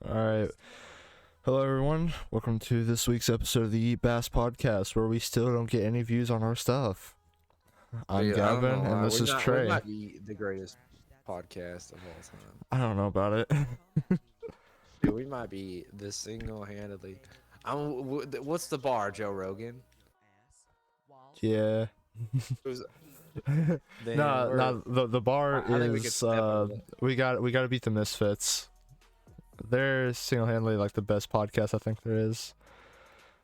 Alright. Hello everyone. Welcome to this week's episode of the Yeet podcast, where we still don't get any views on our stuff. I'm Dude, I don't Gavin, know. and this is We Trey. might be the greatest podcast of all time. I don't know about it. Dude, we might be the single-handedly. What's the bar, Joe Rogan? Yeah. Who's, Nah, the bar I think we could is step over that. we gotta beat the Misfits. They're single-handedly like the best podcast I think there is.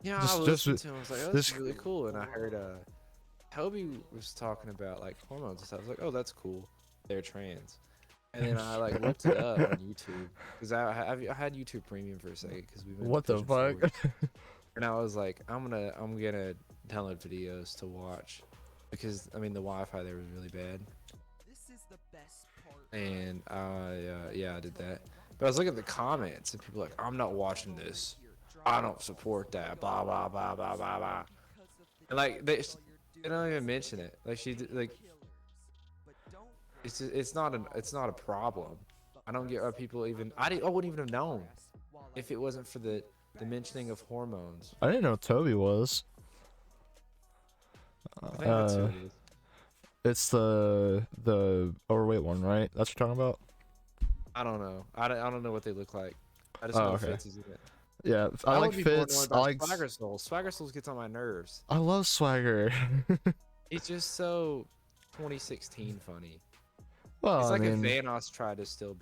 Yeah, Just- I was just listening to him. I was like, oh, this- that's really cool. And I heard Toby was talking about like hormones and stuff. I was like, oh, that's cool. They're trans. And then I like looked it up on YouTube because I had YouTube Premium for a second because we've been What the pushing fuck? forward. And I was like, I'm gonna download videos to watch because I mean the Wi-Fi there was really bad. And yeah, I did that. But I was looking at the comments and people were like, I'm not watching this. I don't support that. Blah blah blah blah blah blah. And like they don't even mention it. Like it's not a problem. I don't get why people even I wouldn't even have known if it wasn't for the mentioning of hormones. I didn't know Toby was. I think that's who it is. It's the overweight one, right? That's what you're talking about? I don't know. I don't know what they look like. I just Oh, know okay. Fitz is in it. Yeah, I like would be more annoyed Fitz. by I like Swagger Souls. Swagger Souls gets on my nerves. I love Swagger. He's just so 2016 funny. Well, It's like I if mean, Thanos tried to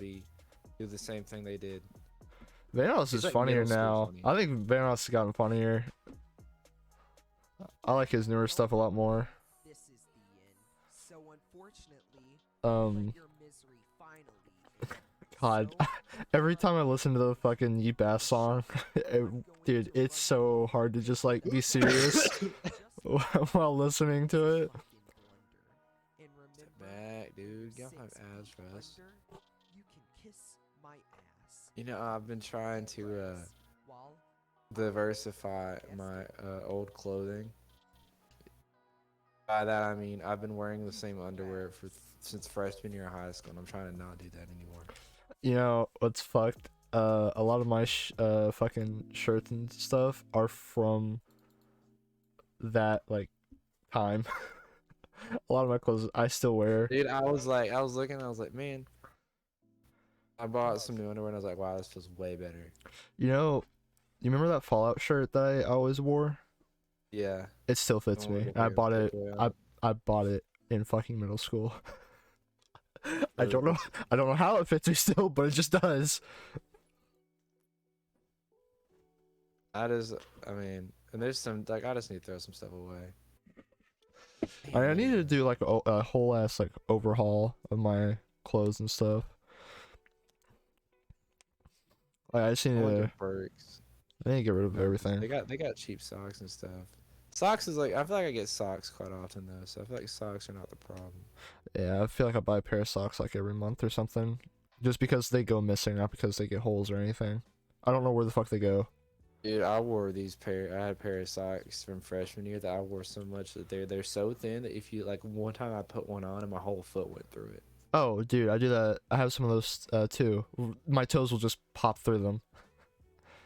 do the same thing they did. Vanos he's is like funnier middle now. school funny. I think Vanos has gotten funnier. I like his newer stuff a lot more. This is the end. So unfortunately, Um, your misery finally. God, every time I listen to the fucking Yeet Bass song, dude, it's so hard to just like be serious while listening to it. Step back, dude. Get off my abs fast. You can kiss my ass. You know, I've been trying to diversify my old clothing. By that I mean I've been wearing the same underwear since freshman year of high school, and I'm trying to not do that anymore. You know what's fucked? A lot of my fucking shirts and stuff are from that like time. A lot of my clothes I still wear. Dude, I was looking, I was like, man, I bought some new underwear, and I was like, wow, this feels way better. You know, you remember that Fallout shirt that I always wore? Yeah. It still fits wanna me. get I weird, bought it. yeah. I bought it in fucking middle school. I don't know how it fits me still, but it just does. I mean, and there's some, like, I just need to throw some stuff away. I need to do like a whole ass like overhaul of my clothes and stuff. Like, I just need to. Perks. I need to get rid of They everything. got cheap socks and stuff. Socks is like, I feel like I get socks quite often though, so I feel like socks are not the problem. Yeah, I feel like I buy a pair of socks like every month or something, just because they go missing, not because they get holes or anything. I don't know where the fuck they go. Dude, I had a pair of socks from freshman year that I wore so much that they're so thin that if you like one time I put one on and my whole foot went through it. Oh, dude, I do that. I have some of those too. My toes will just pop through them.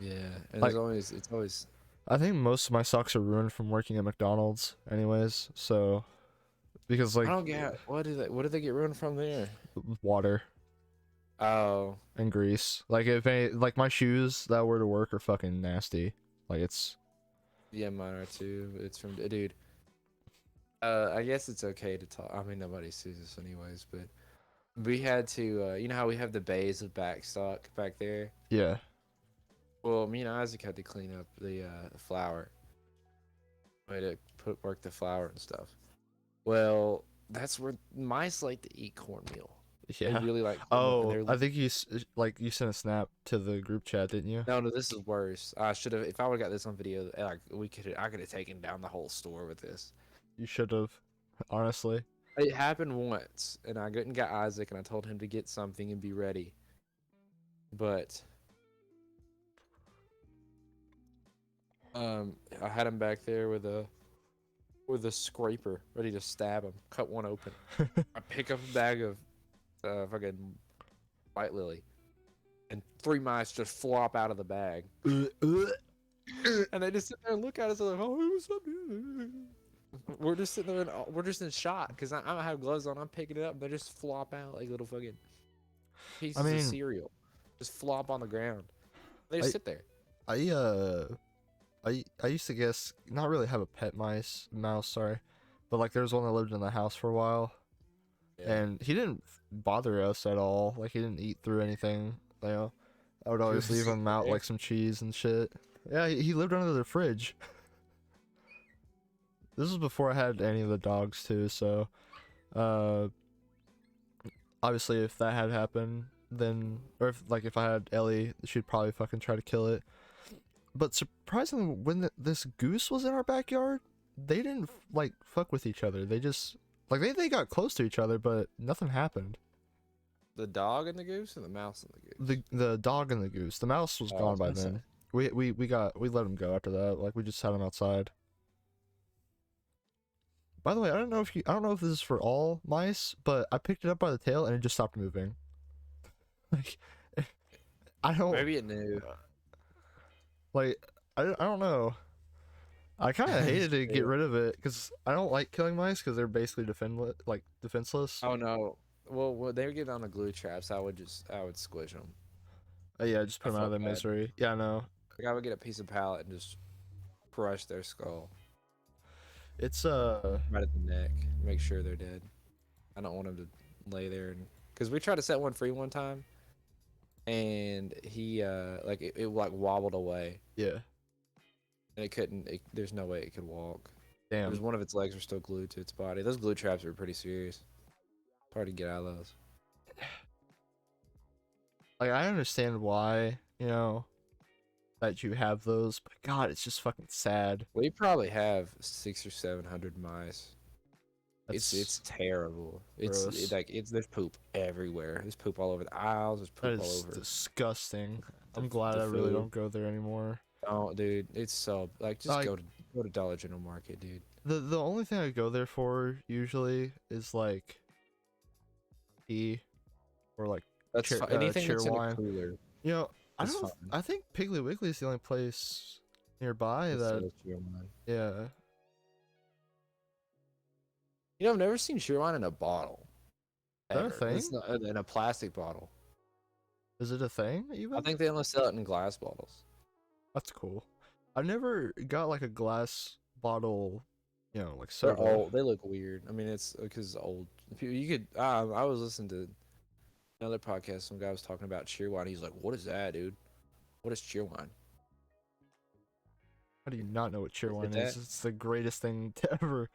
Yeah, and Like- it's always. I think most of my socks are ruined from working at McDonald's, anyways. So, because like I don't get what did they get ruined from there? water Oh, and grease. Like if any, like my shoes that I wear to work are fucking nasty. Like it's yeah, mine are too. It's from dude. I guess it's okay to talk. I mean, nobody sees us anyways, but we had to. You know how we have the bays of backstock back there. yeah. Well, me and Isaac had to clean up the flour. We had to work the flour and stuff. Well, that's where mice like to eat cornmeal. They Yeah. really like. Oh, I think you you sent a snap to the group chat, didn't you? No, this is worse. I should have. If I would have got this on video, like I could have taken down the whole store with this. You should have, honestly. It happened once, and I couldn't get Isaac, and I told him to get something and be ready. But I had him back there with a scraper, ready to stab him, cut one open. I pick up a bag of fucking white lily, and 3 mice just flop out of the bag. And they just sit there and look at us and like, oh, what's up, dude? We're just sitting there and we're just in shock because I don't have gloves on. I'm picking it up and they just flop out like little fucking pieces of cereal. Just flop on the ground. They just sit there. I used to guess not really have a pet mouse, sorry, but like there was one that lived in the house for a while, and he didn't bother us at all. Like he didn't eat through anything. You know, I would always leave him out like some cheese and shit. Yeah, he lived under the fridge. This was before I had any of the dogs too, so obviously if that had happened, then if I had Ellie, she'd probably fucking try to kill it. But surprisingly, when this goose was in our backyard, they didn't like fuck with each other. They just like they got close to each other, but nothing happened. The dog and the goose, or the mouse and the goose? The dog and the goose. The mouse was gone by then. We let him go after that. Like we just had him outside. By the way, I don't know if this is for all mice, but I picked it up by the tail and it just stopped moving. Like I don't. Maybe it knew. Like I don't know. I kind of hated to get rid of it because I don't like killing mice because they're basically defenseless. Oh no. Well, when they would get on the glue traps, I would squish them. Yeah, just put them out of their misery. Yeah, I know. Like I would get a piece of pallet and just crush their skull. It's right at the neck, make sure they're dead. I don't want them to lay there because we tried to set one free one time, and he it wobbled away. Yeah. And it couldn't. There's no way it could walk. Damn. Because one of its legs were still glued to its body. Those glue traps were pretty serious. It's hard to get out of those. Like I understand why, that you have those, but God, it's just fucking sad. We probably have 600 or 700 mice. It's terrible. There's poop everywhere. There's poop all over the aisles. There's poop all over. Disgusting. I'm glad I really don't go there anymore. Oh, dude, it's so just go to Dollar General Market, dude. The only thing I go there for usually is like tea or like anything that's in wine. a cooler. I think Piggly Wiggly is the only place nearby that. Yeah. I've never seen cheer wine in a bottle. Is that a thing? It's not, in a plastic bottle. Is it a thing even? I think they only sell it in glass bottles. That's cool. I never got like a glass bottle, like soda. They're old. They look weird. I mean, it's because it's old. You could. I was listening to another podcast. Some guy was talking about cheer wine. He's like, "What is that, dude? What is cheer wine?" How do you not know what cheer wine is? It's the greatest thing to ever.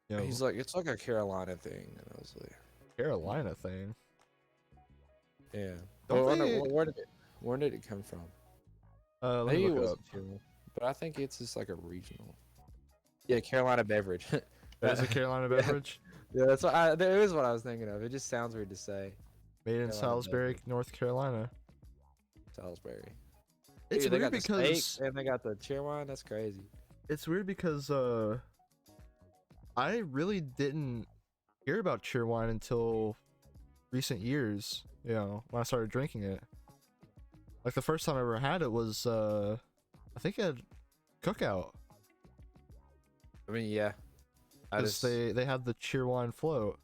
He's like, "It's like a Carolina thing," and I was like, "Carolina thing." Yeah. Where did it come from? Let me look it up. But I think it's just like a regional. Yeah, Carolina beverage. That is a Carolina beverage? Yeah, that's what that is what I was thinking of. It just sounds weird to say. Made in Salisbury, North Carolina. Salisbury. It's Dude, weird because and they got the cheer wine. That's crazy. It's weird because I really didn't hear about cheer wine until recent years. When I started drinking it. Like the first time I ever had it was I think at Cookout. I mean, yeah. They had the cheer wine float.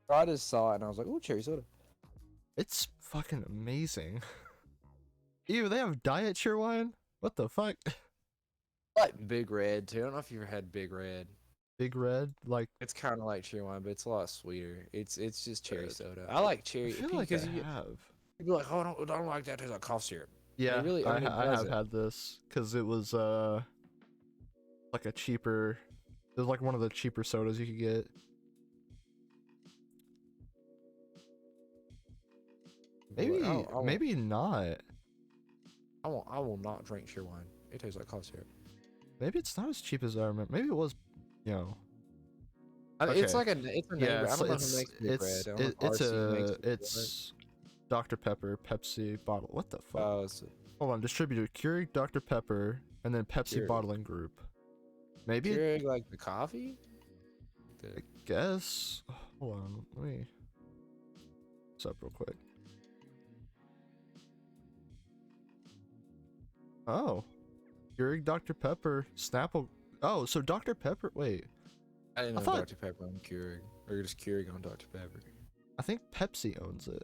I just saw it and I was like, "Ooh, cherry soda." It's fucking amazing. Ew, they have diet cheer wine? What the fuck? I like Big Red too. I don't know if you ever had Big Red. Big Red, like it's kind of like cheer wine, but it's a lot sweeter. It's just cherry soda. I like cherry. I feel like I have. You'd be like, "Oh, I don't like that. It tastes like cough syrup." Yeah, I have had this because it was like a cheaper. It was like one of the cheaper sodas you could get. Maybe not. I will not drink cheer wine. It tastes like cough syrup. Maybe it's not as cheap as I remember. Maybe it was, It's like it's a name. I don't know who makes Big Red. It's Dr. Pepper, Pepsi bottle. What the fuck? Hold on, distributor Keurig, Dr. Pepper, and then Pepsi Keurig. Bottling Group. Maybe Keurig, like the coffee. I guess. Hold on, let me. What's up, real quick? Oh, Keurig Dr Pepper Snapple. Oh, so Dr Pepper. Wait, I didn't I know thought Dr. Pepper on Keurig. Or just Keurig on Dr. Pepper. I think Pepsi owns it.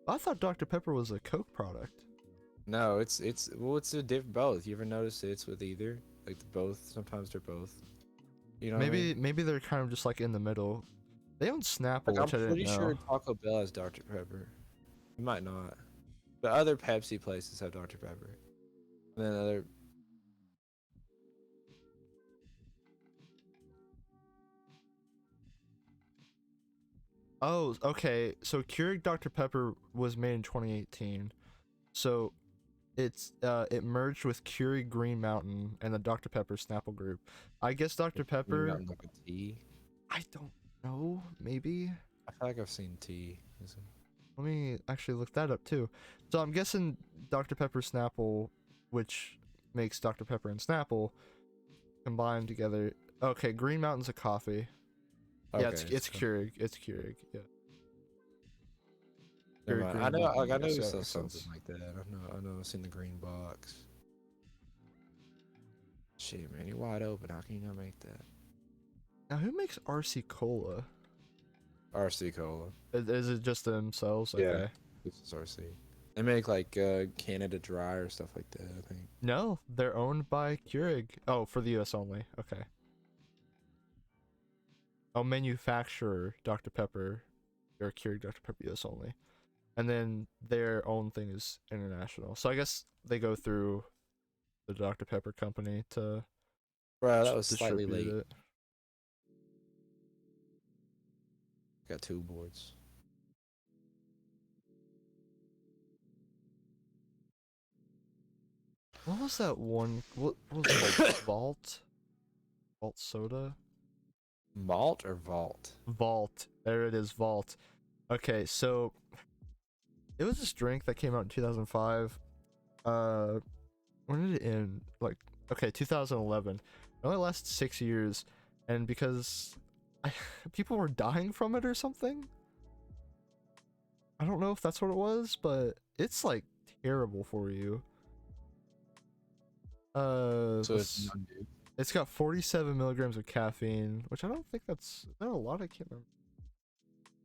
I thought Dr Pepper was a Coke product. No, it's well, it's a different both. You ever notice it's with either? Like the both. Sometimes they're both. You know what I mean? Maybe they're kind of just like in the middle. They own Snapple, Like I'm which I didn't pretty know. sure Taco Bell has Dr. Pepper. It might not. But other Pepsi places have Dr. Pepper. And then other. Oh, okay. So Keurig Dr Pepper was made in 2018. So it merged with Keurig Green Mountain and the Dr Pepper Snapple group. I guess Dr Pepper. Like a tea. I don't know. Maybe. I feel like I've seen tea. Let me actually look that up too. So I'm guessing Dr Pepper Snapple, which makes Dr Pepper and Snapple, combined together. Okay, Green Mountain's a coffee. Yeah, Okay, it's Keurig. It's Keurig. Yeah. Never Keurig mind. Green I know, Mountain, like I know yes, you that saw makes something sense. like that. I know. I've seen the green box. Shit, man, you're wide open. How can you not make that? Now, who makes RC Cola? RC Cola. Is it just themselves? Yeah. Okay. This is RC. They make like Canada Dry or stuff like that, I think. No, they're owned by Keurig. Oh, for the US only. Okay. Oh, manufacturer Dr Pepper, or Keurig Dr Pepper US only, and then their own thing is international. So I guess they go through the Dr Pepper company to Bro, that was slightly distribute late. it. Got 2 boards. What was that one? What was it called? Vault soda? Malt or vault? Vault. There it is, Vault. Okay, so it was this drink that came out in 2005. When did it end? Like, okay, 2011. It only lasted 6 years, and because people were dying from it or something. I don't know if that's what it was, but it's like terrible for you. So it's It's got 47 milligrams of caffeine, which I don't think that's. Is that a lot? I can't remember.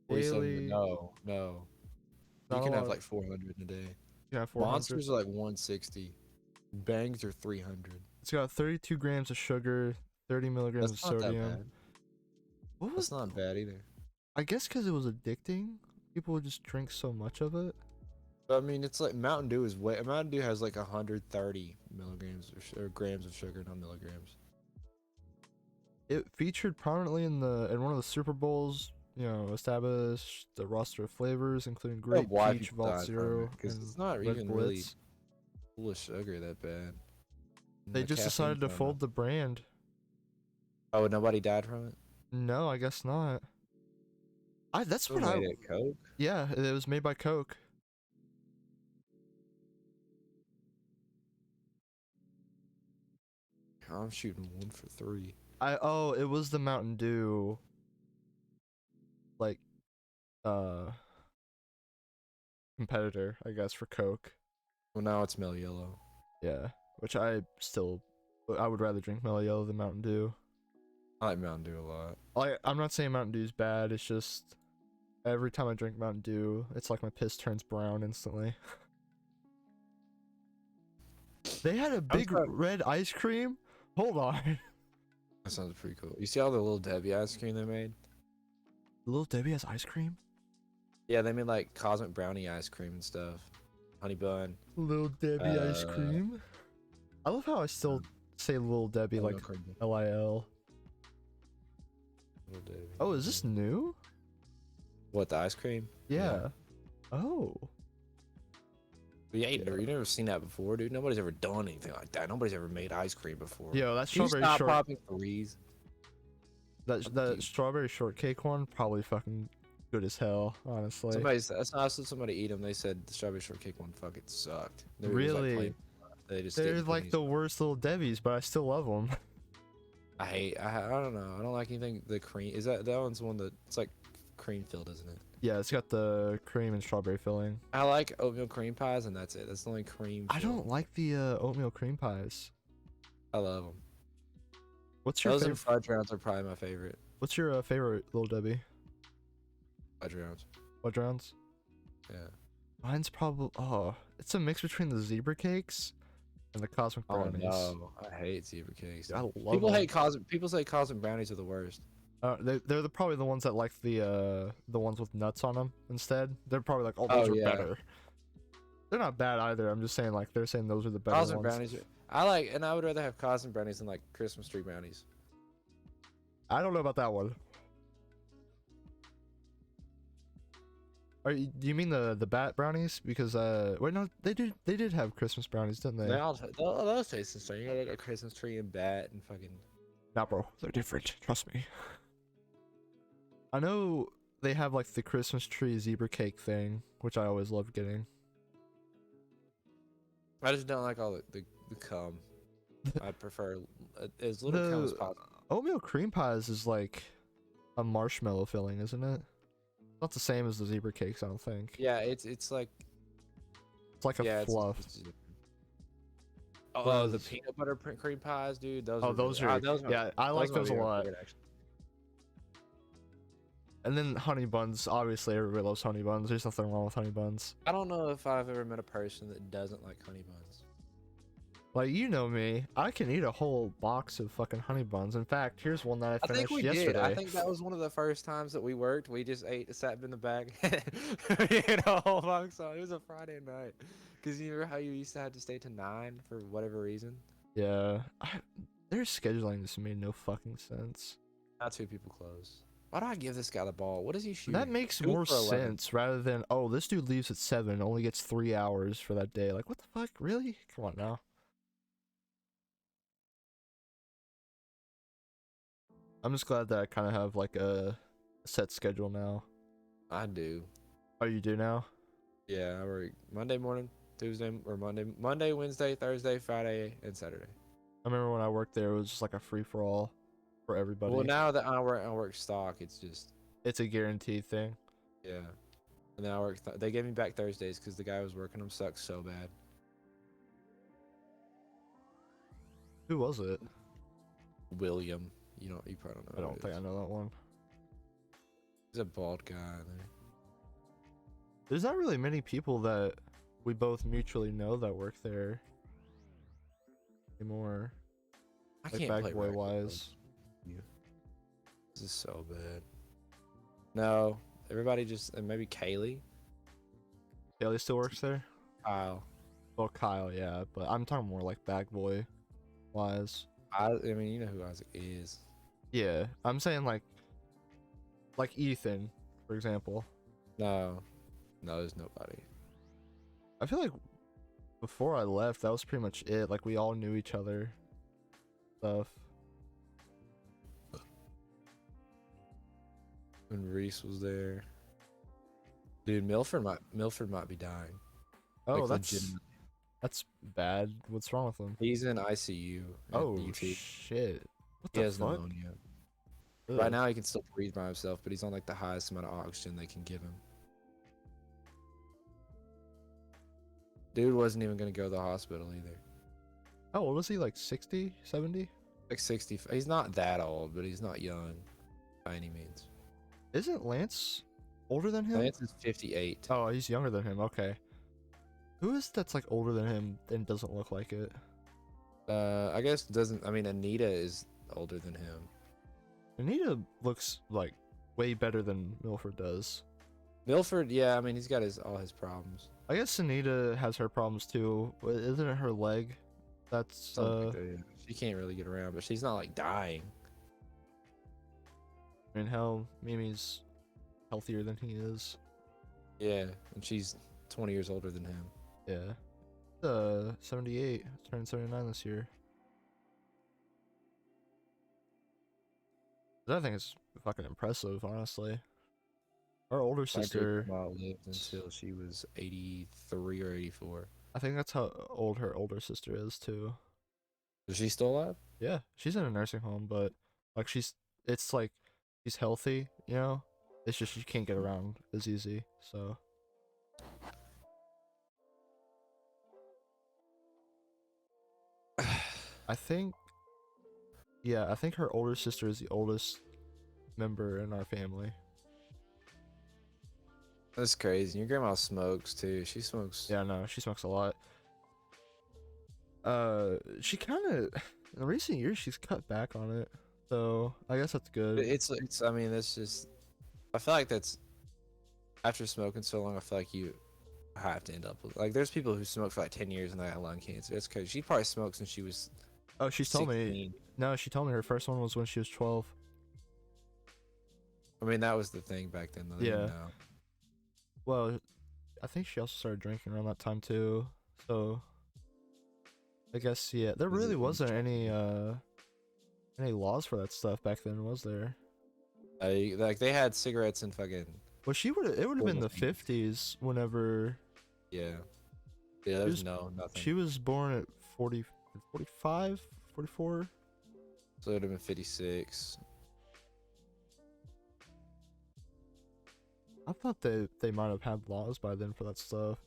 47. Daily. No. Not You a can have lot. like 400 in a day. Yeah, 400. Monsters are like 160. Bangs are 300. It's got 32 grams of sugar, 30 milligrams That's of not that sodium. bad. What was? That's not bad either. I guess because it was addicting, people would just drink so much of it. But I mean, it's like Mountain Dew is way. Mountain Dew has like 130 milligrams or grams of sugar, not milligrams. It featured prominently in one of the Super Bowls. You know, established the roster of flavors, including Grape, Why Peach, people Vault died from Zero, it, 'cause and it's not Red even really Blitz. full of sugar that bad. And They the just decided to caffeine's not fold enough. the brand. Oh, nobody died from it. No, I guess not. That's Who what I. made it? Coke. Yeah, it was made by Coke. I'm shooting 1 for 3. It was the Mountain Dew. Like, uh, competitor, I guess, for Coke. Well, now it's Mellow Yellow. Yeah, which I would rather drink Mellow Yellow than Mountain Dew. I like Mountain Dew a lot. I'm not saying Mountain Dew's bad. It's just every time I drink Mountain Dew, it's like my piss turns brown instantly. They had a big red ice cream. Hold on. That sounds pretty cool. You see all the Little Debbie ice cream they made? Little Debbie has ice cream? Yeah, they made like cosmic brownie ice cream and stuff. Honey bun. Little Debbie ice cream? I love how I still say Little Debbie like Lil. Little Debbie. Oh, is this new? What, the ice cream? Yeah. Oh. But yeah, you never seen that before, dude. Nobody's ever done anything like that. Nobody's ever made ice cream before. Yo, that Can you strawberry stop short popping threes? that strawberry shortcake one probably fucking good as hell, honestly. That's not somebody eat them. They said the strawberry shortcake one fucking sucked. Really? They're like the worst Little Debbies, but I still love them. I don't know. I don't like anything. The cream is that one's one that it's like cream filled, isn't it? Yeah, it's got the cream and strawberry filling. I like oatmeal cream pies, and that's it. That's the only cream. I filled. don't like the oatmeal cream pies. I love them. What's your Those and favorite? fudge rounds are probably my favorite. What's your favorite Little Debbie? Fudge rounds. Fudge rounds? Yeah. Mine's probably it's a mix between the zebra cakes and the cosmic Oh brownies. no, I hate zebra cakes. I love People them. hate cosmic. People say cosmic brownies are the worst. They're probably the ones that like the ones with nuts on them instead. They're probably like, oh, those Oh, are yeah. better. They're not bad either. I'm just saying like they're saying those are the better Cosmic ones. brownies. I like, and I would rather have cosmic brownies than like Christmas tree brownies. I don't know about that one. Do you mean the bat brownies? Because wait, no, they did have Christmas brownies, didn't they? Those taste the same. You got like a Christmas tree and bat and fucking. Nah, bro, they're different. Trust me. I know they have like the Christmas tree zebra cake thing, which I always loved getting. I just don't like all the cum. I prefer as little cum as possible. Oatmeal cream pies is like a marshmallow filling, isn't it? Not the same as the zebra cakes, I don't think. Yeah, it's like It's like a fluff. Oh, the peanut butter cream pies, dude. Those. Oh, are those good. are yeah, I like those a are lot. good, actually. And then honey buns, obviously everybody loves honey buns. There's nothing wrong with honey buns. I don't know if I've ever met a person that doesn't like honey buns. Like, you know me, I can eat a whole box of fucking honey buns. In fact, here's one that I I think finished we yesterday. did. I think that was one of the first times that we worked. We just sat in the back, we ate a whole box. It was a Friday night. Cause you remember how you used to have to stay to 9 for whatever reason. Yeah, their scheduling just made no fucking sense. Now 2 people close. Why do I give this guy the ball? What is he shooting? That makes Shoot more for 11. sense rather than, oh, this dude leaves at 7, only gets 3 hours for that day. Like, what the fuck? Really? Come on now. I'm just glad that I kind of have like a set schedule now. I do. Oh, you do now? Yeah, I work Monday morning, Tuesday or Monday, Wednesday, Thursday, Friday, and Saturday. I remember when I worked there, it was just like a free for all for everybody. Well, now that I work stock, it's just It's a guaranteed thing. yeah. And then I work. They gave me back Thursdays because the guy who was working them sucks so bad. Who was it? William, you probably don't know. I don't think I know that one. He's a bald guy there. There's not really many people that we both mutually know that work there anymore. I Like can't bad play boy racquetball. wise. This is so bad. No, everybody just and maybe Kaylee, Haley still works there? Kyle. Well, Kyle, yeah, but I'm talking more like bad boy wise. I mean, you know who Isaac is. Yeah, I'm saying like Ethan, for example. No, there's nobody. I feel like before I left, that was pretty much it. Like, we all knew each other. Stuff. When Reese was there, dude, Milford might be dying. Oh, Like, that's legitimately. that's bad. What's wrong with him? He's in ICU. at Oh UT. shit! What He the has fuck? pneumonia. Ugh. Right now, he can still breathe by himself, but he's on like the highest amount of oxygen they can give him. Dude wasn't even gonna go to the hospital either. How old is he? Like 60, 70? Like 60. He's not that old, but he's not young by any means. Isn't Lance older than him? Lance is 58. Oh, he's younger than him. Okay. Who is that's like older than him and doesn't look like it? I guess doesn't. I mean, Anita is older than him. Anita looks like way better than Milford does. Milford, yeah. I mean, he's got all his problems. I guess Anita has her problems too. Isn't it her leg? That's Something like that, yeah. She can't really get around, but she's not like dying. I mean, hell, Mimi's healthier than he is. Yeah, and she's 20 years older than him. Yeah. 78. Turned 79 this year. I think it's fucking impressive, honestly. Our older sister, lived until she was 83 or 84. I think that's how old her older sister is too. Is she still alive? Yeah, she's in a nursing home, but like it's like she's healthy, you know. It's just you can't get around as easy. So I think, yeah, I think her older sister is the oldest member in our family. That's crazy. Your grandma smokes too. She smokes. Yeah, no, she smokes a lot. She kind of in recent years she's cut back on it, so I guess that's good. It's. I mean, that's just. I feel like that's after smoking so long. I feel like you have to end up with like. There's people who smoke for like 10 years and they got lung cancer. It's because she probably smoked since she was. Oh, she's told me. 16. No, she told me her first one was when she was 12. I mean, that was the thing back then, though. Yeah. No. Well, I think she also started drinking around that time too. So I guess yeah, there Was really it- wasn't any laws for that stuff back then, was there? Like they had cigarettes and fucking Well, it would have been the Almost any- 50s whenever yeah. Yeah, there's was- nothing. she was born at 40, 45, 44. So it would have been 56. I thought they might have had laws by then for that stuff.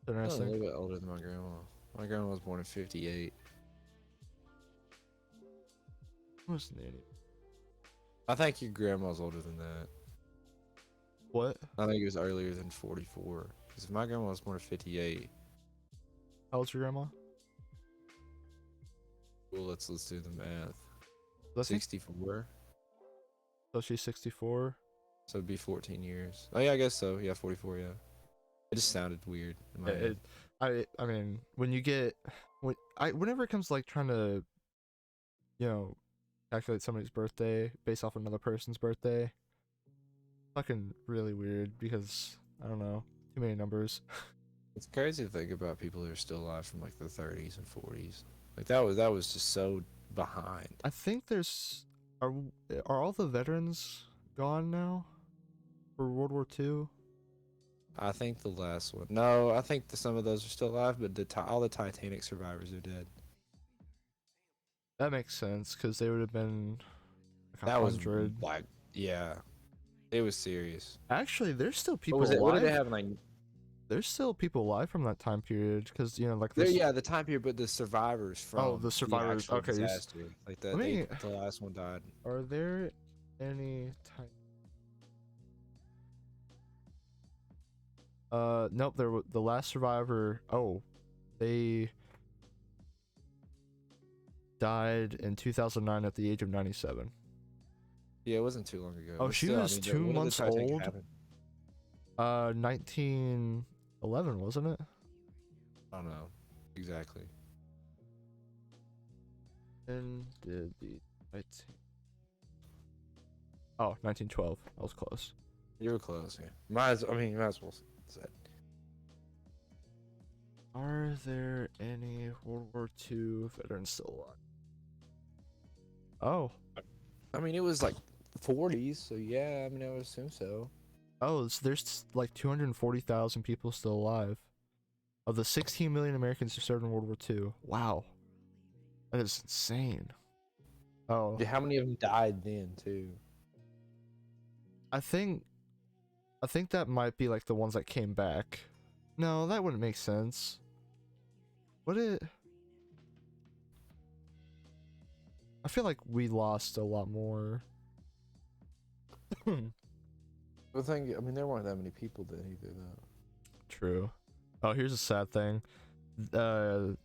I'm a Interesting. little bit older than my grandma. My grandma was born in 58. What's the name? I think your grandma's older than that. What? I think it was earlier than 44. Because if my grandma was born in 58, How old's your grandma? well, let's do the math. Let's see. 64. So she's 64. So it'd be 14 years. Oh yeah, I guess so. Yeah, 44. Yeah. It just sounded weird in my head. I mean, whenever it comes to like trying to, calculate somebody's birthday based off another person's birthday, fucking really weird because I don't know, too many numbers. It's crazy to think about people who are still alive from like the 30s and 40s. Like that was just so behind. I think are all the veterans gone now for World War II? I think the last one. No, I think some of those are still alive, but all the Titanic survivors are dead. That makes sense because they would have been like That was 100. like, yeah, it was serious. Actually, there's still What people was it? What did they alive. have? Like, There's still people alive from that time period because like there, this. yeah, the time period, but the survivors from the survivors, actual okay, disaster, like that. Let me- The last one died. Are there any time? Nope. The last survivor. Oh, they died in 2009 at the age of 97. Yeah, it wasn't too long ago. Oh, but she still, I was mean, 2 when did the months Titanic old? happen? 1911, wasn't it? I don't know exactly. And did the Oh, 1912. I was close. You were close. Yeah, you might as well say it. Are there any World War II veterans still alive? Oh. I mean, it was like 40s, so yeah. I mean, I would assume so. Oh, there's like 240,000 people still alive. Of the 16 million Americans who served in World War II. Wow. That is insane. Oh. Yeah, how many of them died then too? I think that might be like the ones that came back. No, that wouldn't make sense. Would it? I feel like we lost a lot more. The thing, I mean, there weren't that many people then either, though. True. Oh, here's a sad thing. The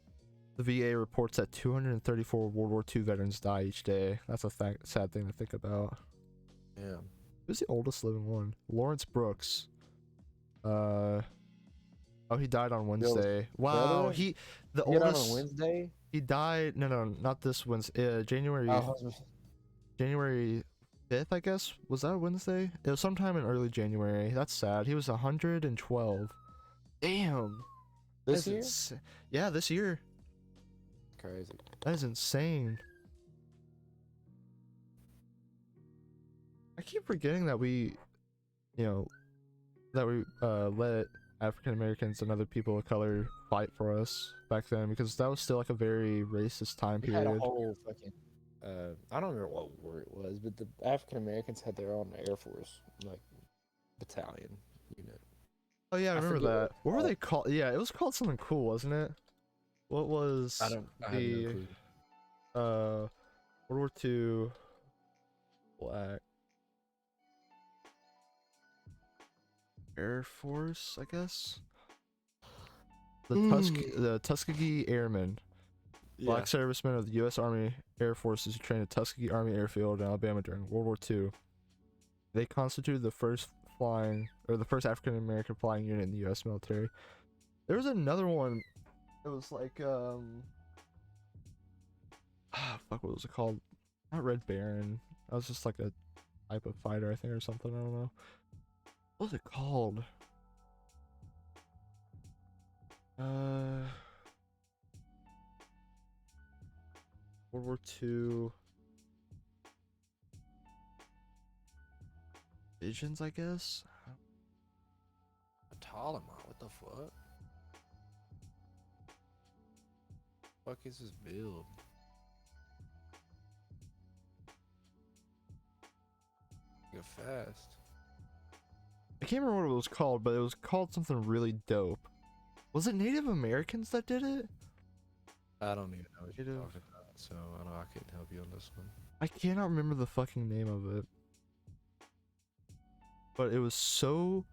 VA reports that 234 World War II veterans die each day. That's a sad thing to think about. Yeah. Who's the oldest living one? Lawrence Brooks. Oh, he died on Wednesday. Wow, brother? the You got oldest. on Wednesday? He died. No, not this Wednesday. January Oh, January 5th, I guess. Was that a Wednesday? It was sometime in early January. That's sad. He was 112. Damn. this That year? is yeah, this year. Crazy. That is insane. I keep forgetting that we let African Americans and other people of color fight for us back then because that was still like a very racist time We had a period. whole fucking I don't remember what war it was, but the African Americans had their own Air Force like battalion unit. Oh yeah, I I remember forget what that. it's What were called. they called? Yeah, it was called something cool, wasn't it? What was I have no the clue. World War II Black Air Force, I guess? The Tuskegee Airmen, Yeah. black servicemen of the U.S. Army Air Forces who trained at Tuskegee Army Airfield in Alabama during World War II. They constituted the first African American flying unit in the U.S. military. There was another one. It was like fuck, what was it called? Not Red Baron. That was just like a type of fighter, I think, or something. I don't know. What was it called? Uh, World War II Visions, I guess. Talima, what the fuck? Fuck is this build? Go fast. I can't remember what it was called, but it was called something really dope. Was it Native Americans that did it? I don't even know what you're Native. talking about, so I couldn't help you on this one. I cannot remember the fucking name of it. But it was so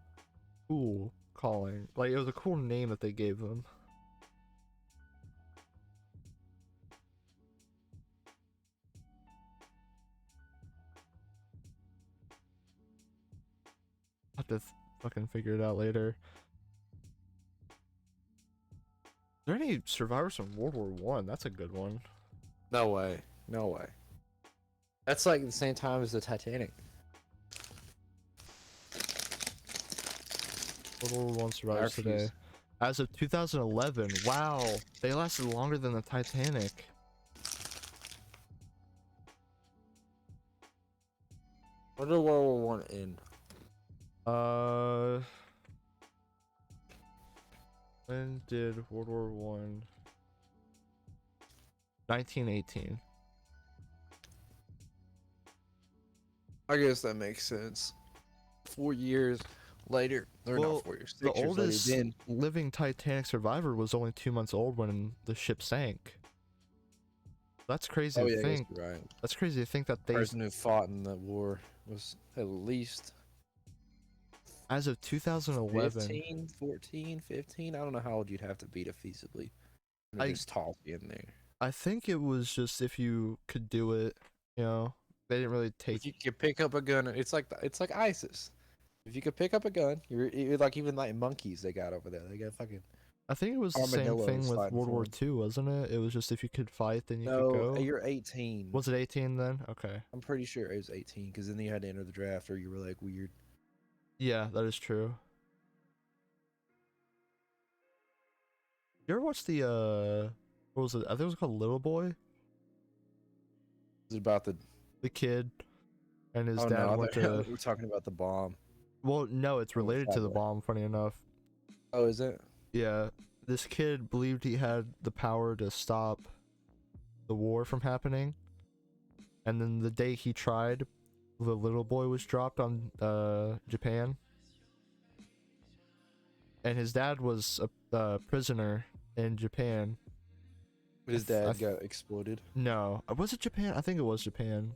cool calling. Like, it was a cool name that they gave them. I'll have to fucking figure it out later. Are there any survivors from World War One? That's a good one. No way. No way. That's like the same time as the Titanic. World War One survivors I refuse. today. As of 2011, wow, they lasted longer than the Titanic. When did World War One end? When did World War One? 1918. I guess that makes sense. 4 years later, or Well, not 4 years, the 6 years later. oldest Then living Titanic survivor was only 2 months old when the ship sank. That's crazy oh to yeah, I guess think. you're right. That's crazy to think that The they, person who fought in the war was at least as of 2011, 15, 14, 15. I don't know how old you'd have to be to feasibly I just toss you in there. I think it was just if you could do it, you know. They didn't really take. If you could pick up a gun, it's like ISIS. If you could pick up a gun, you're like even like monkeys they got over there. They got fucking I think it was the same armadillos thing with fighting World for War 'em. II, wasn't it? It was just if you could fight, then you could No, go. you're 18. Was it 18 then? Okay. I'm pretty sure it was 18 because then you had to enter the draft or you were like weird. Yeah, that is true. You ever watch the what was it? I think it was called Little Boy. Is it about The kid and his oh dad no, I went thought to. we're talking about the bomb. Well, no, it's Oh, the related fat to the boy. bomb. Funny enough. Oh, is it? Yeah, this kid believed he had the power to stop the war from happening, and then the day he tried, the little boy was dropped on Japan, and his dad was a prisoner in Japan. His I dad got exploded. No, was it Japan? I think it was Japan.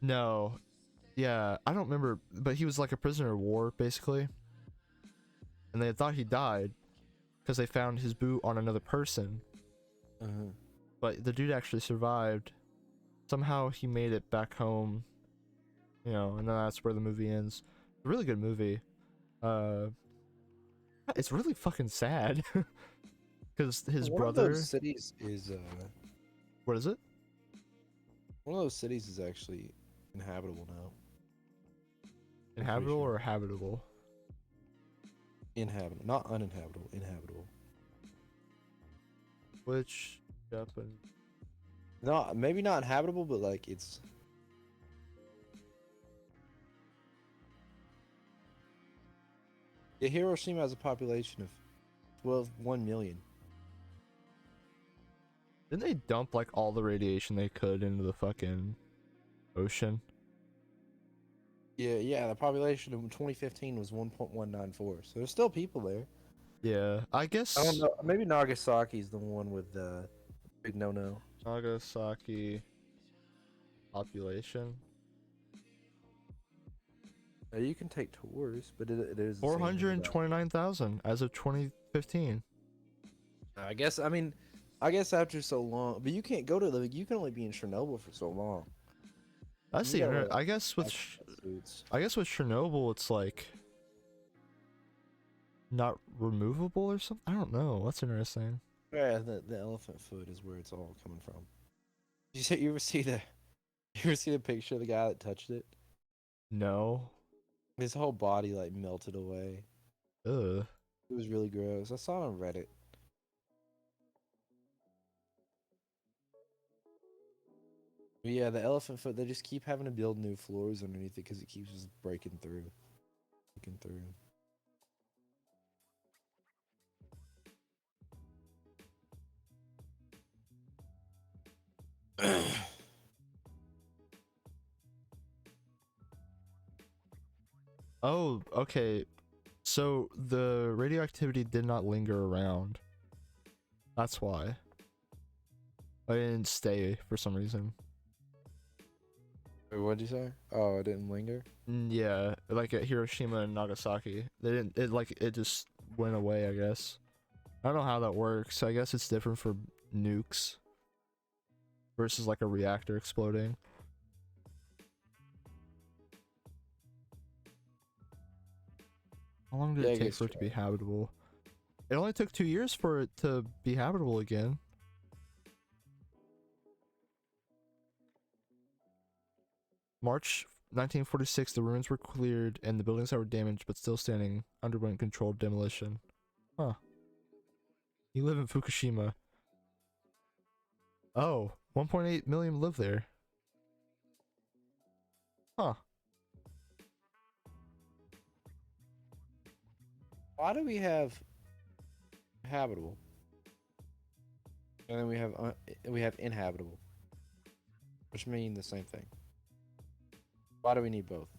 No, yeah, I don't remember, but he was like a prisoner of war basically, and they thought he died because they found his boot on another person, but the dude actually survived. Somehow he made it back home, you know, and then that's where the movie ends. It's a really good movie. Uh, it's really fucking sad because his One of brother. those cities is What is it? one of those cities is actually inhabitable now. pretty Inhabitable sure. or habitable? Inhabitable, not uninhabitable. Inhabitable. Which Japan? No, maybe not habitable, but like it's. Yeah, Hiroshima has a population of 1 million. Didn't they dump like all the radiation they could into the fucking ocean? Yeah. The population in 2015 was 1.194. So there's still people there. Yeah, I I don't guess know. Maybe Nagasaki's the one with the big no. Nagasaki population You can take tours, but it is the same thing about- 429,000 as of 2015. I guess after so long, but you can't go to the. You can only be in Chernobyl for so long. That's You the gotta, internet. like, I guess with Suits. I guess with Chernobyl it's like not removable or something. I don't know. That's interesting. Yeah, the elephant foot is where it's all coming from. You ever see the you ever see the picture of the guy that touched it? No. His whole body like melted away. Ugh. It was really gross. I saw it on Reddit. But yeah, the elephant foot, they just keep having to build new floors underneath it because it keeps just breaking through. Breaking through. Oh, okay. So the radioactivity did not linger around. That's why. I didn't stay for some reason. Wait, what'd you say? Oh, it didn't linger? Yeah, like at Hiroshima and Nagasaki. They didn't it just went away, I guess. I don't know how that works. I guess it's different for nukes versus like a reactor exploding. How long did Yeah, I it take guess for it to you're be habitable? It only took 2 years for it to be habitable again. March 1946, the ruins were cleared and the buildings that were damaged but still standing underwent controlled demolition. Huh. You live in Fukushima. Oh, 1.8 million live there. Huh. Why do we have habitable? And then we have inhabitable, which mean the same thing. Why do we need both?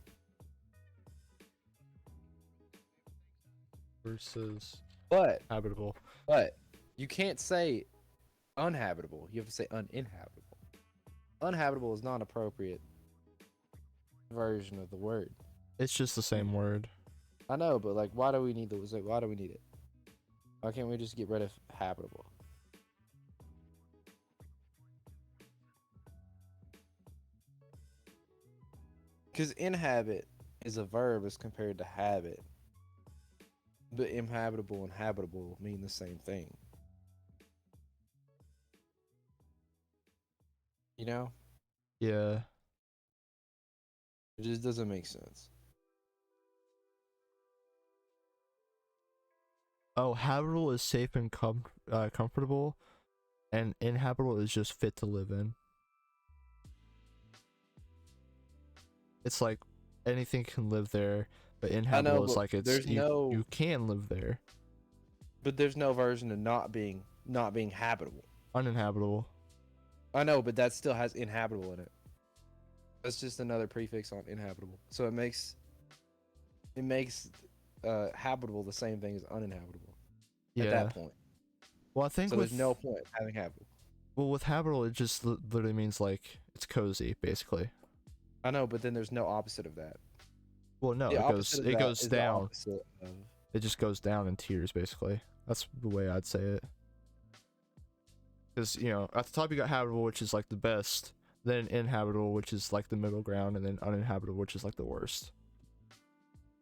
Versus But habitable. you can't say unhabitable. You have to say uninhabitable. Unhabitable is not an appropriate version of the word. It's just the same word. I know, but like, why do we need those? Like, why do we need it? Why can't we just get rid of habitable? Because inhabit is a verb as compared to habit. But inhabitable and habitable mean the same thing. You know? Yeah. It just doesn't make sense. Oh, habitable is safe and comfortable, and inhabitable is just fit to live in. It's like anything can live there, but inhabitable is but like there's you can live there. But there's no version of not being habitable. Uninhabitable. I know, but that still has inhabitable in it. That's just another prefix on inhabitable. So it makes habitable the same thing as uninhabitable. Yeah. At that point. Well, I think So with there's no point having habitable. well with habitable it just literally means like it's cozy basically. I know, but then there's no opposite of that. Well, no, The it opposite of it that goes is the down. opposite of- It just goes down in tiers basically. That's the way I'd say it. Because, you know, at the top you got habitable, which is like the best, then inhabitable, which is like the middle ground, and then uninhabitable, which is like the worst.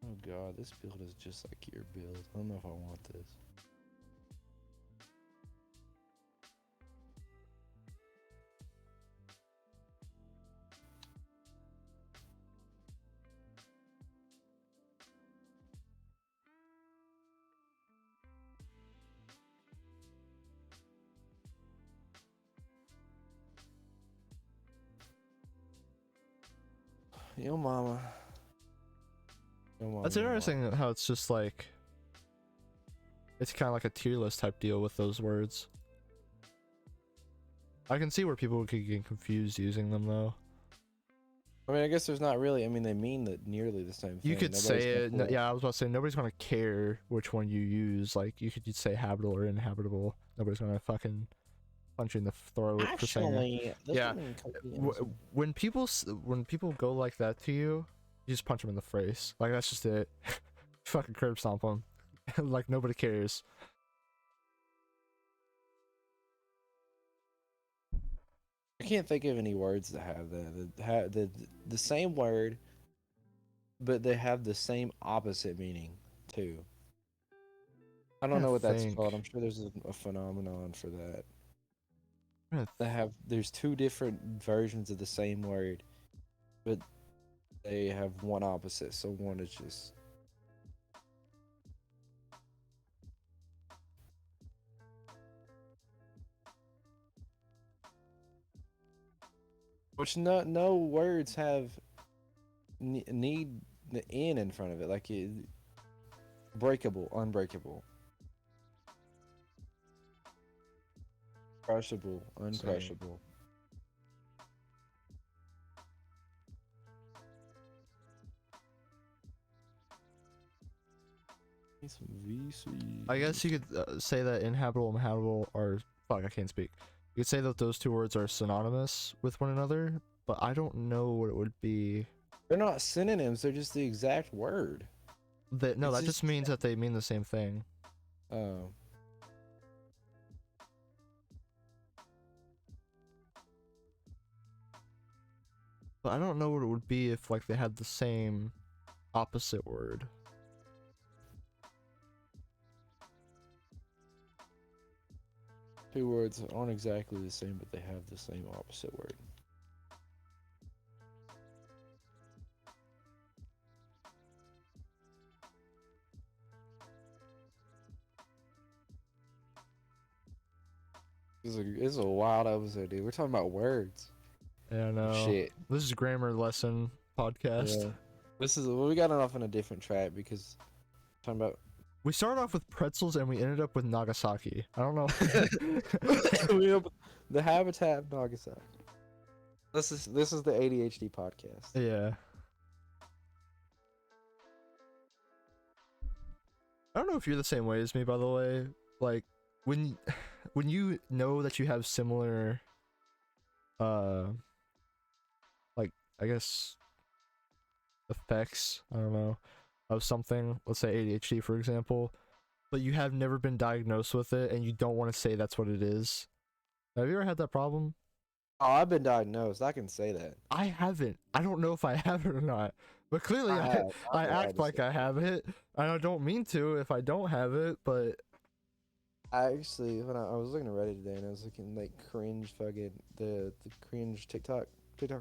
Oh god, this build is just like your build. I don't know if I want this. Yo mama. Yo mama. That's interesting how it's just like it's kind of like a tier list type deal with those words. I can see where people could get confused using them though. I mean, I guess there's not really. I mean, they mean that nearly the same thing. You could Nobody's say gonna it. pull up- Yeah, I was about to say nobody's gonna care which one you use. Like you could just say habitable or inhabitable. Nobody's gonna fucking punch you in the throat for saying it. Actually, this Yeah. one could be When people go like that to you, you just punch them in the face. Like that's just it. Fucking curb stomp them. Like nobody cares. I can't think of any words that have that. That have the same word, but they have the same opposite meaning too. I don't know what that's think. called. I'm sure there's a phenomenon for that. I'm trying There's two different versions of the same word, but they have one opposite. So one is just. Which no words have need the N in front of it, like breakable, unbreakable, crushable, uncrushable. Need some VC. I guess you could say that inhabitable and habitable are fuck. I can't speak. You could say that those two words are synonymous with one another, but I don't know what it would be. They're not synonyms. They're just the exact word. That no, It's that just means that they mean the same thing. Oh. But I don't know what it would be if like they had the same opposite word. Two words aren't exactly the same, but they have the same opposite word. This is a wild episode, dude. We're talking about words. Yeah, I know. Shit. This is grammar lesson podcast. Yeah. We got off on a different track because talking about We started off with pretzels and we ended up with Nagasaki. I don't know. the habitat of Nagasaki. This is the ADHD podcast. Yeah. I don't know if you're the same way as me, by the way. Like when you know that you have similar like I guess effects, I don't know, of something, let's say ADHD for example, but you have never been diagnosed with it and you don't want to say that's what it is. Have you ever had that problem? Oh, I've been diagnosed. I can say that. I haven't. I don't know if I have it or not. But clearly I act like I have it. And I don't mean to if I don't have it, but I actually, when I was looking at Reddit today and I was looking like cringe fucking the cringe TikTok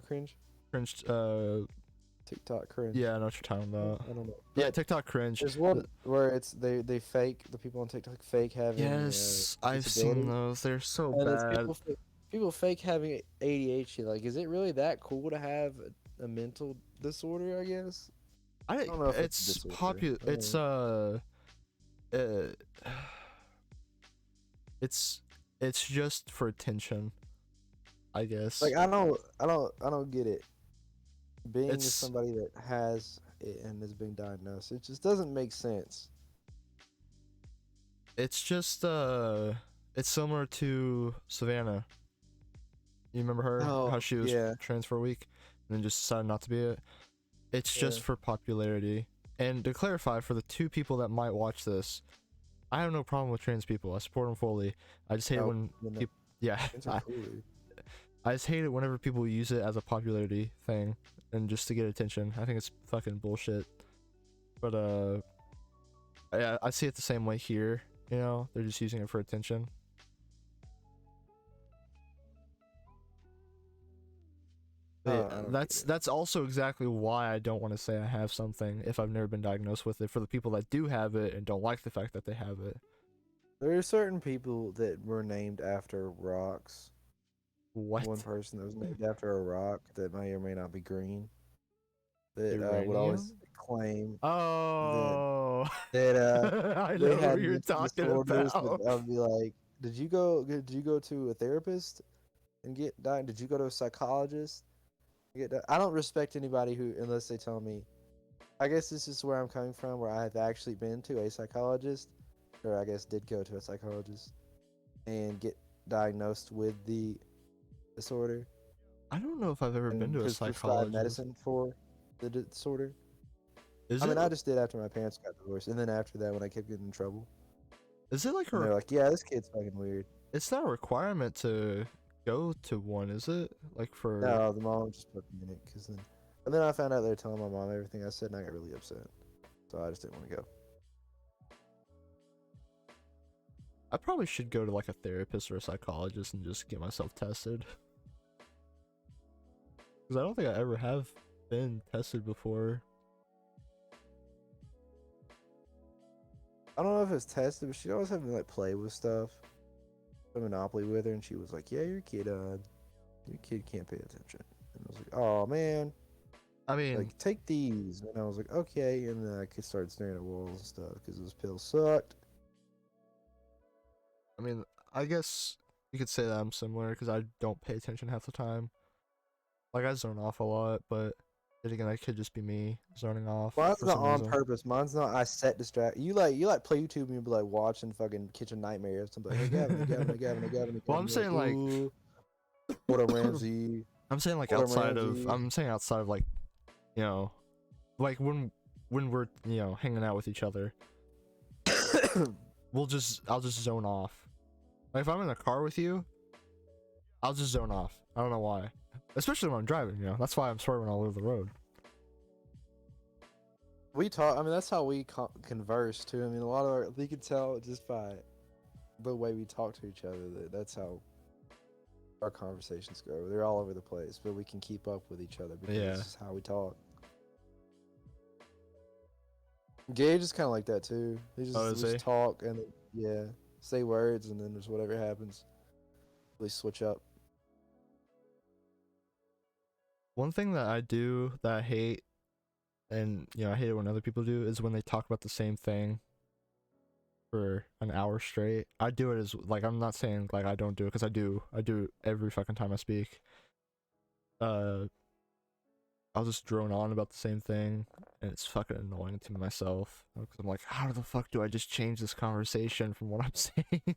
cringe. cringed TikTok cringe. yeah, I know what you're talking about. I don't know. Yeah, TikTok cringe. There's one where it's they fake the people on TikTok fake having Yes, I've seen disability. those. They're so And it's bad. people fake having ADHD. Like, is it really that cool to have a mental disorder? I guess. I don't know if it's it's disorder. popular. I don't It's it's just for attention, I guess. Like, I don't get it. Being It's- somebody that has it and is being diagnosed, it just doesn't make sense. It's just it's similar to Savannah. You remember her? Oh, How she was yeah. trans for a week and then just decided not to be it. It's just Yeah. for popularity. And to clarify for the two people that might watch this, I have no problem with trans people. I support them fully. I just hate it Oh, when you know, peop- yeah, it's so cool, dude. I just hate it whenever people use it as a popularity thing and just to get attention. I think it's fucking bullshit. But I see it the same way here. You know, they're just using it for attention. I Yeah, don't that's get it. that's also exactly why I don't want to say I have something if I've never been diagnosed with it. For the people that do have it and don't like the fact that they have it. There are certain people that were named after rocks. What? One person that was named after a rock that may or may not be green. That would Uranium? always claim Oh, that I they know who had you're mental talking disorders. about. I'd be like, did you go to a therapist? and get diagnosed? Did you go to a psychologist? I don't respect anybody who, unless they tell me. I guess this is where I'm coming from, where I have actually been to a psychologist, or I guess did go to a psychologist and get diagnosed with the disorder I don't know if I've ever been and to a prescribed psychologist. medicine for the disorder. Is I it mean, I just did after my parents got divorced, and then after that, when I kept getting in trouble, is it like and they're like, "Yeah, this kid's fucking weird." it's not a requirement to go to one, is it? Like for No, the mom just put me in it, cause then, and then I found out they were telling my mom everything I said, and I got really upset, so I just didn't want to go. I probably should go to like a therapist or a psychologist and just get myself tested. Cuz I don't think I ever have been tested before. I don't know if it's tested, but she always had me like play with stuff, play Monopoly with her, and she was like, "Yeah, your kid can't pay attention." And I was like, "Oh man, I mean, like take these." And I was like, "Okay," and then I could start staring at walls and stuff because those pills sucked. I guess you could say that I'm similar cuz I don't pay attention half the time. Like I zone off a lot, but then again, that could just be me zoning off Mine's for not some on reason. purpose. Mine's not. I set distract. You like play YouTube and you be like watching fucking Kitchen Nightmares. I'm like, "Hey Gavin, hey Gavin, hey Gavin, hey Gavin, hey Well, Gavin." I'm You're saying like "Ooh, Gordon Ramsay, I'm saying like Gordon outside of Ramsay." I'm saying outside of like, you know, like when we're, hanging out with each other, I'll just zone off. Like if I'm in the car with you, I'll just zone off. I don't know why. Especially when I'm driving, That's why I'm swerving all over the road. We talk. I mean, that's how we converse too. I mean, a lot of we can tell just by the way we talk to each other that's how our conversations go. They're all over the place, but we can keep up with each other because Yeah. this is how we talk. Gage is kind of like that too. He just, Oh, is we he? just talk and say words, and then just whatever happens, we switch up. One thing that I do that I hate, and I hate it when other people do, is when they talk about the same thing for an hour straight. I do it as like I'm not saying like I don't do it because I do every fucking time I speak. I'll just drone on about the same thing, and it's fucking annoying to myself because I'm like, how the fuck do I just change this conversation from what I'm saying?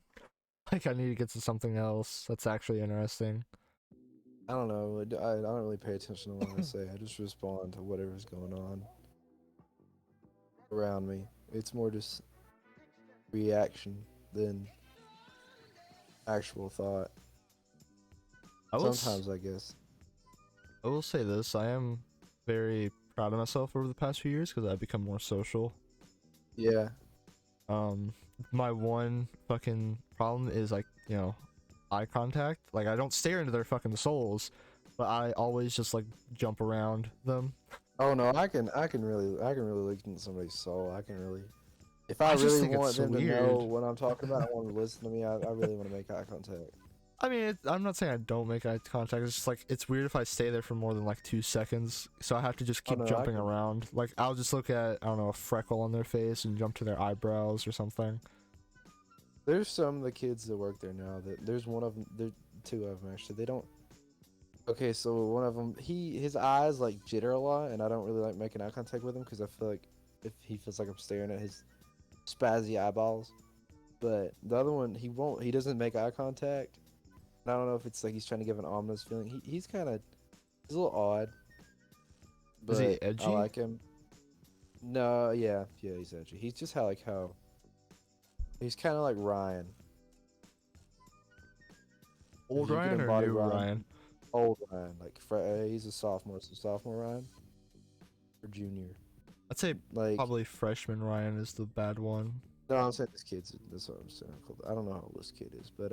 Like I need to get to something else that's actually interesting. I don't know. I don't really pay attention to what I say. I just respond to whatever's going on around me. It's more just reaction than actual thought. Sometimes, I guess. I will say this: I am very proud of myself over the past few years because I've become more social. Yeah. My one fucking problem is like, eye contact. Like I don't stare into their fucking souls, but I always just like jump around them. Oh no, I can really look into somebody's soul. I can really, if I just really think it's want them to know weird. what I'm talking about, I want to listen to me. I really want to make eye contact. I mean, I'm not saying I don't make eye contact. It's just like it's weird if I stay there for more than like 2 seconds. So I have to just keep no, I jumping can- around. Like I'll just look at, I don't know, a freckle on their face and jump to their eyebrows or something. There's some of the kids that work there now that there's one of them. There, two of them actually. They don't. Okay, so one of them, his eyes like jitter a lot, and I don't really like making eye contact with him because I feel like if he feels like I'm staring at his spazzy eyeballs. But the other one, he won't. He doesn't make eye contact. And I don't know if it's like he's trying to give an ominous feeling. He's kind of, he's a little odd. But Is he edgy? I like him. No, yeah, he's edgy. He's just how he's kind of like Ryan. Old you could Ryan or embody new Ryan. Ryan? Old Ryan, like he's a sophomore, so sophomore Ryan or junior. I'd say Like probably freshman Ryan is the bad one. no, I'm saying this kid's. That's what I'm saying. I don't know how old this kid is, but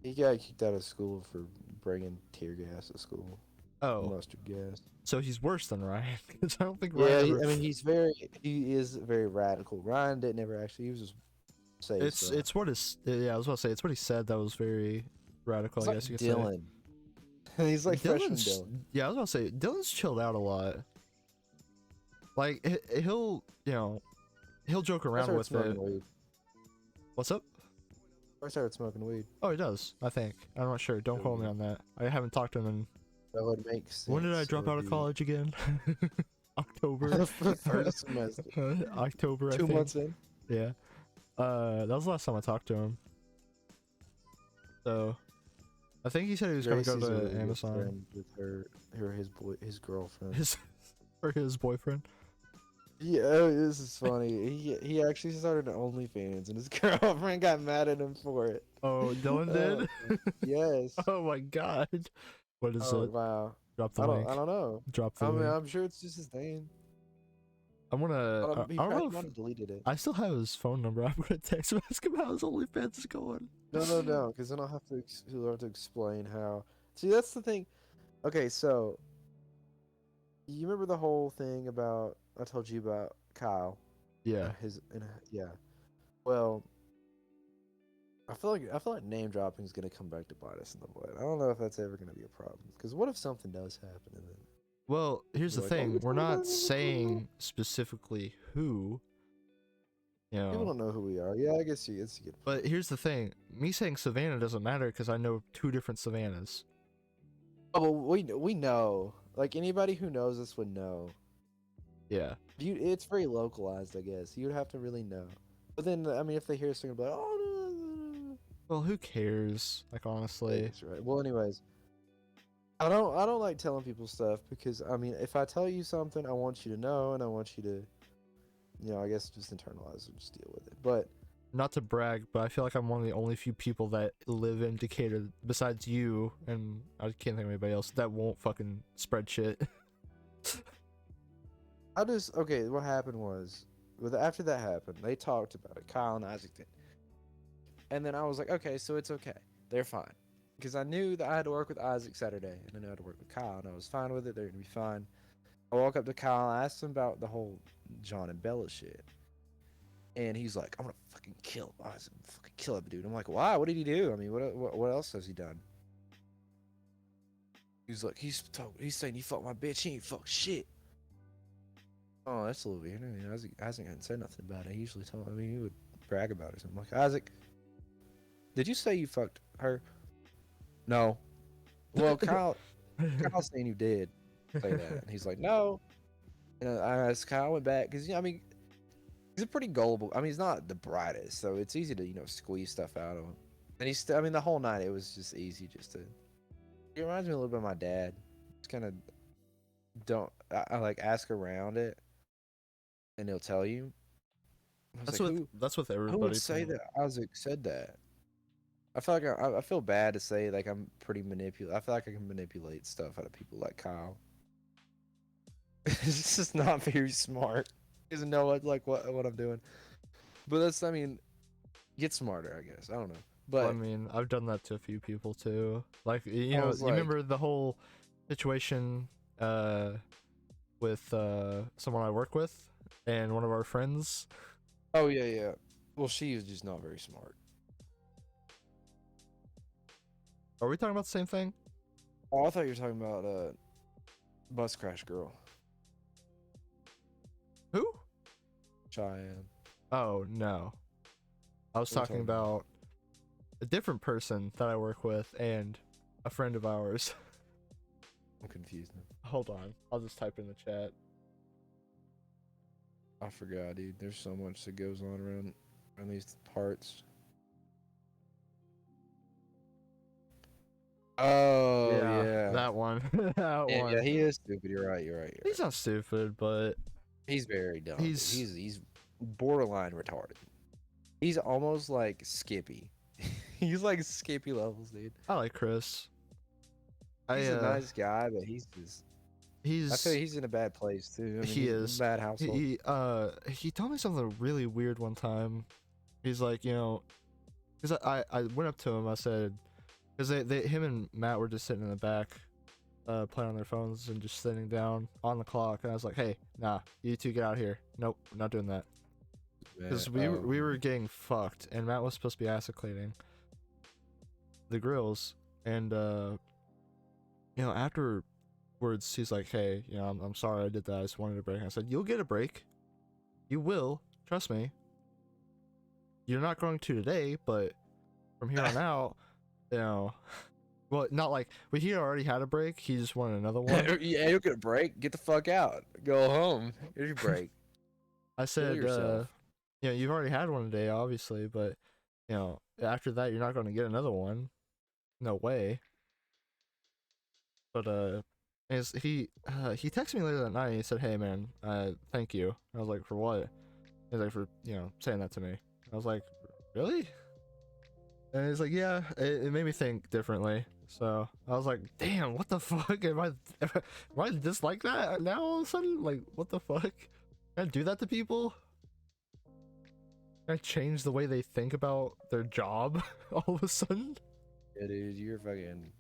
he got kicked out of school for bringing tear gas to school. Oh, Mustard gas. so he's worse than Ryan because I don't think Yeah, Ryan. I mean he is very radical. Ryan didn't ever actually. He was just say It's what is, yeah, I was about to say it's what he said that was very radical. It's I like guess you could Dylan. He's like freshman Dylan's, Dylan. yeah, I was about to say Dylan's chilled out a lot. Like he'll joke around with it. Weed. What's up? I started smoking weed. Oh, he does. I think. I'm not sure. Don't Oh, quote me yeah. on that. I haven't talked to him in. That would make sense. When did I It drop would out of be college again? October. the first semester. October, I 2 think. months in. Yeah. That was the last time I talked to him. So, I think he said he was gonna go Gracie's a to really good Amazon. friend with his girlfriend. His boyfriend. Yeah, this is funny. He actually started OnlyFans, and his girlfriend got mad at him for it. Oh, Dylan did. Yes. Oh my god. What is Oh it? wow. Drop the I link. don't know. Drop the I mean, link. I'm sure it's just his name. I'm gonna. I He don't probably know might if have deleted it. I still have his phone number. I'm gonna text him, ask him how his OnlyFans is going. No, because then I'll have to he'll have to explain how. See, that's the thing. Okay, so you remember the whole thing about I told you about Kyle? Yeah. Yeah. Well, I feel like name dropping is gonna come back to bite us in the butt. I don't know if that's ever gonna be a problem. Because what if something does happen and then Well, here's the you're like, "Oh, thing. we We're told about not it." saying specifically who. You People know. don't know who we are. Yeah, I guess it's a good. But here's the thing. Me saying Savannah doesn't matter because I know 2 different Savannahs. Oh, well, we know. Like anybody who knows us would know. Yeah. It's very localized, I guess. You'd have to really know. But then, I mean, if they hear us, they're gonna be like, "Oh, no." Well, who cares? Like honestly. That's right. Well, anyways, I don't like telling people stuff because I mean, if I tell you something, I want you to know, and I want you to, I guess just internalize and just deal with it. But Not to brag, but I feel like I'm one of the only few people that live in Decatur, besides you, and I can't think of anybody else that won't fucking spread shit. okay. What happened was, after that happened, they talked about it. Kyle and Isaac did, and then I was like, okay, so it's okay. They're fine. Because I knew that I had to work with Isaac Saturday, and I knew I had to work with Kyle, and I was fine with it. They're gonna be fine. I walk up to Kyle, and I asked him about the whole John and Bella shit, and he's like, "I'm gonna fucking kill Isaac, fucking kill that dude." I'm like, "Why? What did he do? I mean, what else has he done?" He's like, he's saying he fucked my bitch. He ain't fucked shit. Oh, that's a little weird. I mean, Isaac hadn't said nothing about it. He usually told. I mean, he would brag about it. So I'm like, Isaac, did you say you fucked her? No. Well, Kyle's saying you did say that. And he's like, no. And I asked Kyle, went back, because, I mean, he's a pretty gullible. I mean, he's not the brightest, so it's easy to, squeeze stuff out of him. And he's still, I mean, the whole night, it was just easy just to. It reminds me a little bit of my dad. Just kind of I like ask around it, and he'll tell you. I was like, That's with everybody. who would say that Isaac said that? I feel like I feel bad to say like I'm pretty manipulative. I feel like I can manipulate stuff out of people like Kyle. It's just not very smart. He doesn't know what I'm doing. But I mean, get smarter, I guess. I don't know. But Well, I mean, I've done that to a few people too. Like you was you like- remember the whole situation with someone I work with and one of our friends. oh yeah. Well, she is just not very smart. Are we talking about the same thing? Oh, I thought you were talking about bus crash girl. Who? Cheyenne. Oh no, I was What are you talking talking about? about a different person that I work with and a friend of ours. I'm confused now. Hold on, I'll just type in the chat. I forgot, dude. There's so much that goes on around these parts. Oh yeah. That one. That Yeah, one. yeah, he is stupid. You're right. He's not stupid, but He's very dumb. He's- He's borderline retarded. He's almost like Skippy. He's like Skippy levels, dude. I like Chris. He's a nice guy, but he's just. He's I feel like he's in a bad place too. I mean, he he's in a is. bad household. He told me something really weird one time. He's like, because I went up to him. I said, because him and Matt were just sitting in the back, playing on their phones and just sitting down on the clock. And I was like, hey, nah, you two get out here. Nope, not doing that. Because we were getting fucked, and Matt was supposed to be acid cleaning the grills, and afterwards he's like, hey, I'm sorry I did that. I just wanted a break. And I said, you'll get a break. You will. Trust me. You're not going to today, but from here on out, you know, well, not like he already had a break. He just wanted another one. Yeah, you'll get a break. Get the fuck out. Go home. Here's your break. I Kill said, yourself. you know, you've already had one today, obviously, but you know, after that, you're not going to get another one. No way. But he texted me later that night and he said, "Hey man, thank you." I was like, "For what?" He's like, "For, you know, saying that to me." I was like, "Really?" And he's like, "Yeah, it made me think differently." So I was like, "Damn, what the fuck? Am I just like that now all of a sudden? Like, what the fuck? Can I do that to people? Can I change the way they think about their job all of a sudden?" Yeah, dude, you're fucking.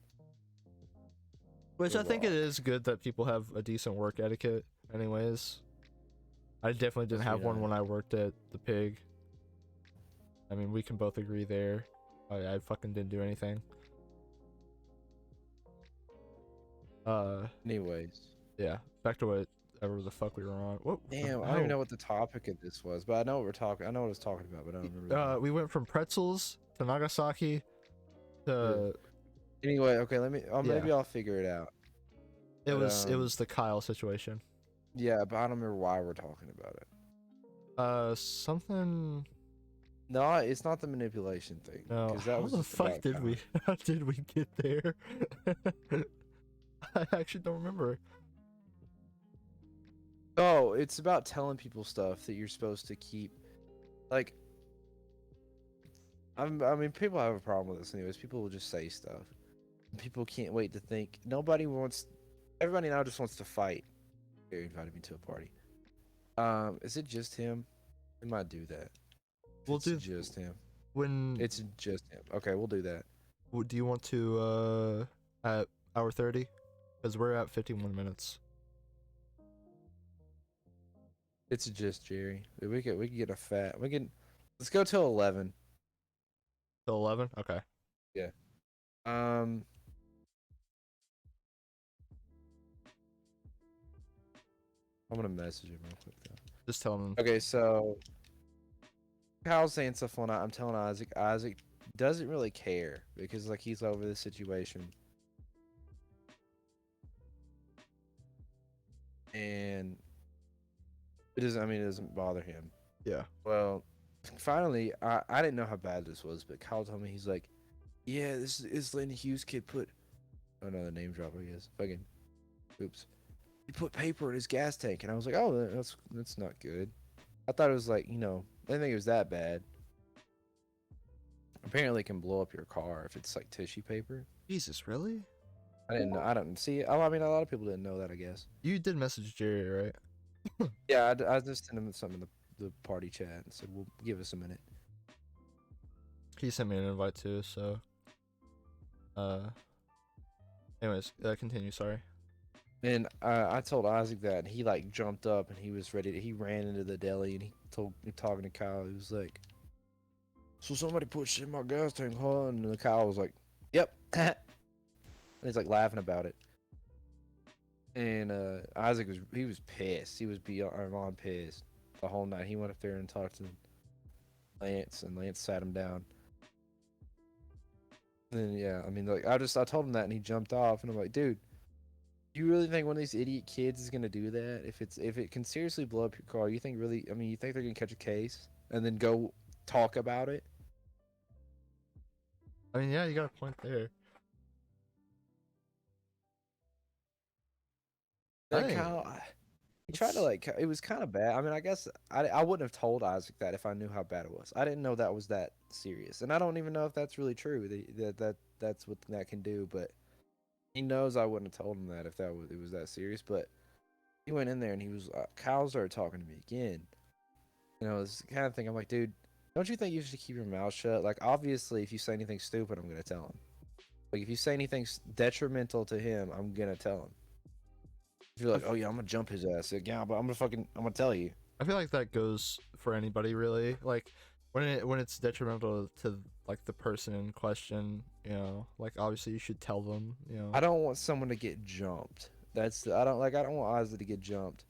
Which You're I think it lost. is good that people have a decent work etiquette, anyways. I definitely didn't Must be have one nice. when I worked at the pig. I mean, we can both agree there. I fucking didn't do anything. Anyways, Yeah. Back to whatever the fuck we were on. What? damn, I don't even Oh. know what the topic of this was, but I know what we're talking. I know what I was talking about, but I don't remember. We went from pretzels to Nagasaki Yeah. to Anyway, okay, let me. yeah. Maybe I'll figure it out. It But was the Kyle situation. yeah, but I don't remember why we're talking about it. Something. No, it's not the manipulation thing, No. because that How was the just fuck about did we? Kyle. How did we get there? I actually don't remember. Oh, it's about telling people stuff that you're supposed to keep. Like, I mean, people have a problem with this, anyways. People will just say stuff. People can't wait to think. Nobody wants. Everybody now just wants to fight. He invited me to a party. Is it just him? We might do that. We'll It's do just him. when. It's just him. Okay, we'll do that. Do you want to at hour 30? Because we're at 51 minutes. It's just Jerry. We could get a fat. Let's go till 11. Till 11? Okay. Yeah. Um. I'm gonna message him real quick though. Just tell them. Okay, so Kyle's saying stuff on. I'm telling Isaac. Isaac doesn't really care because like he's over the situation, and it doesn't. I mean, it doesn't bother him. Yeah. Well, finally, I didn't know how bad this was, but Kyle told me he's like, yeah, this is Landon Hughes kid put. Oh no, the name drop I guess. Fucking. Oops. He put paper in his gas tank, and I was like, oh, that's not good. I thought it was like, I didn't think it was that bad. Apparently, it can blow up your car if it's like tissue paper. Jesus, really? I didn't know. I don't see. I mean, a lot of people didn't know that. I guess. You did message Jerry, right? Yeah, I just sent him something in the party chat and said, "We'll give us a minute." He sent me an invite too, so. Anyways, continue, sorry. And I told Isaac that, and he like jumped up and he was ready to. He ran into the deli and he told me talking to Kyle. He was like, "So somebody put shit in my gas tank, huh?" And the Kyle was like, "Yep." And he's like laughing about it. And Isaac was pissed. He was beyond pissed the whole night. He went up there and talked to Lance, and Lance sat him down. And yeah, I mean, like I told him that, and he jumped off, and I'm like, dude, you really think one of these idiot kids is gonna do that? If it can seriously blow up your car, you think really? I mean, you think they're gonna catch a case and then go talk about it? I mean, yeah, you got a point there. That Hey, Kyle, he tried to like. It was kind of bad. I mean, I guess I wouldn't have told Isaac that if I knew how bad it was. I didn't know that was that serious, and I don't even know if that's really true. That's what that can do. But he knows I wouldn't have told him that if it was that serious. But he went in there and he was Kyle started talking to me again. And I was kind of thinking, I'm like, dude, don't you think you should keep your mouth shut? Like, obviously, if you say anything stupid, I'm gonna tell him. Like, if you say anything detrimental to him, I'm gonna tell him. If you're like, oh yeah, I'm gonna jump his ass, like, yeah, but I'm gonna tell you. I feel like that goes for anybody really. Like when it's detrimental to like the person in question, you know, like obviously you should tell them, you know. I don't want someone to get jumped. I don't want Ozzy to get jumped.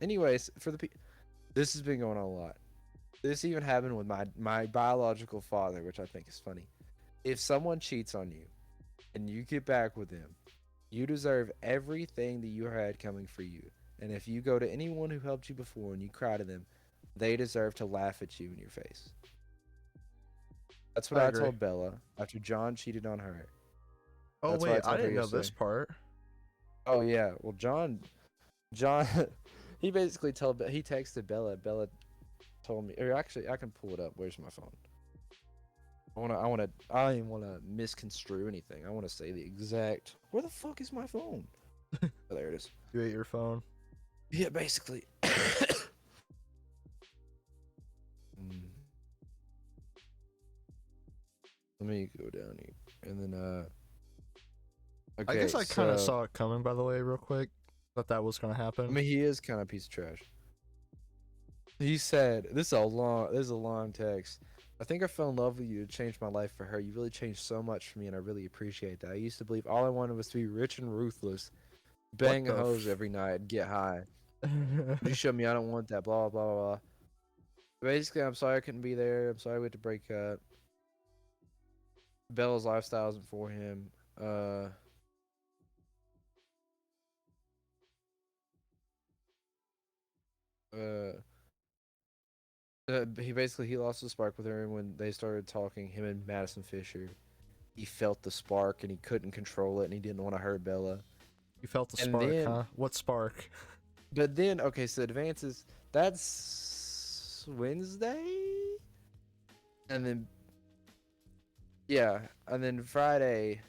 Anyways, this has been going on a lot. This even happened with my biological father, which I think is funny. If someone cheats on you and you get back with them, you deserve everything that you had coming for you. And if you go to anyone who helped you before and you cry to them, they deserve to laugh at you in your face. That's what I I agree. told Bella after John cheated on her. Oh That's what I wait, I told her didn't know this yesterday. part. Oh yeah, well John, he basically he texted Bella. Bella told me, or actually, I can pull it up. Where's my phone? I don't even wanna misconstrue anything. I wanna say the exact. Where the fuck is my phone? Oh, there it is. You ate your phone. Yeah, basically. Mm. Let me go down here, and then I okay, guess I kind of so saw it coming, by the way, real quick, that was gonna I happen. mean he is kind of a piece of trash. He said, this is a long text. I think I fell in love with you to change my life for her. You really changed so much for me, and I really appreciate that. I used to believe all I wanted was to be rich and ruthless, What bang the? hoes every night, and get high. You showed me I don't want that. Blah blah blah. Basically, I'm sorry I couldn't be there. I'm sorry we had to break up. Bella's lifestyle isn't for him. Uh, uh, he lost the spark with her when they started talking. Him and Madison Fisher. He felt the spark and he couldn't control it, and he didn't want to hurt Bella. You felt the And spark, then, huh? What spark? but then, okay, so advances. That's Wednesday, and then yeah, and then Friday,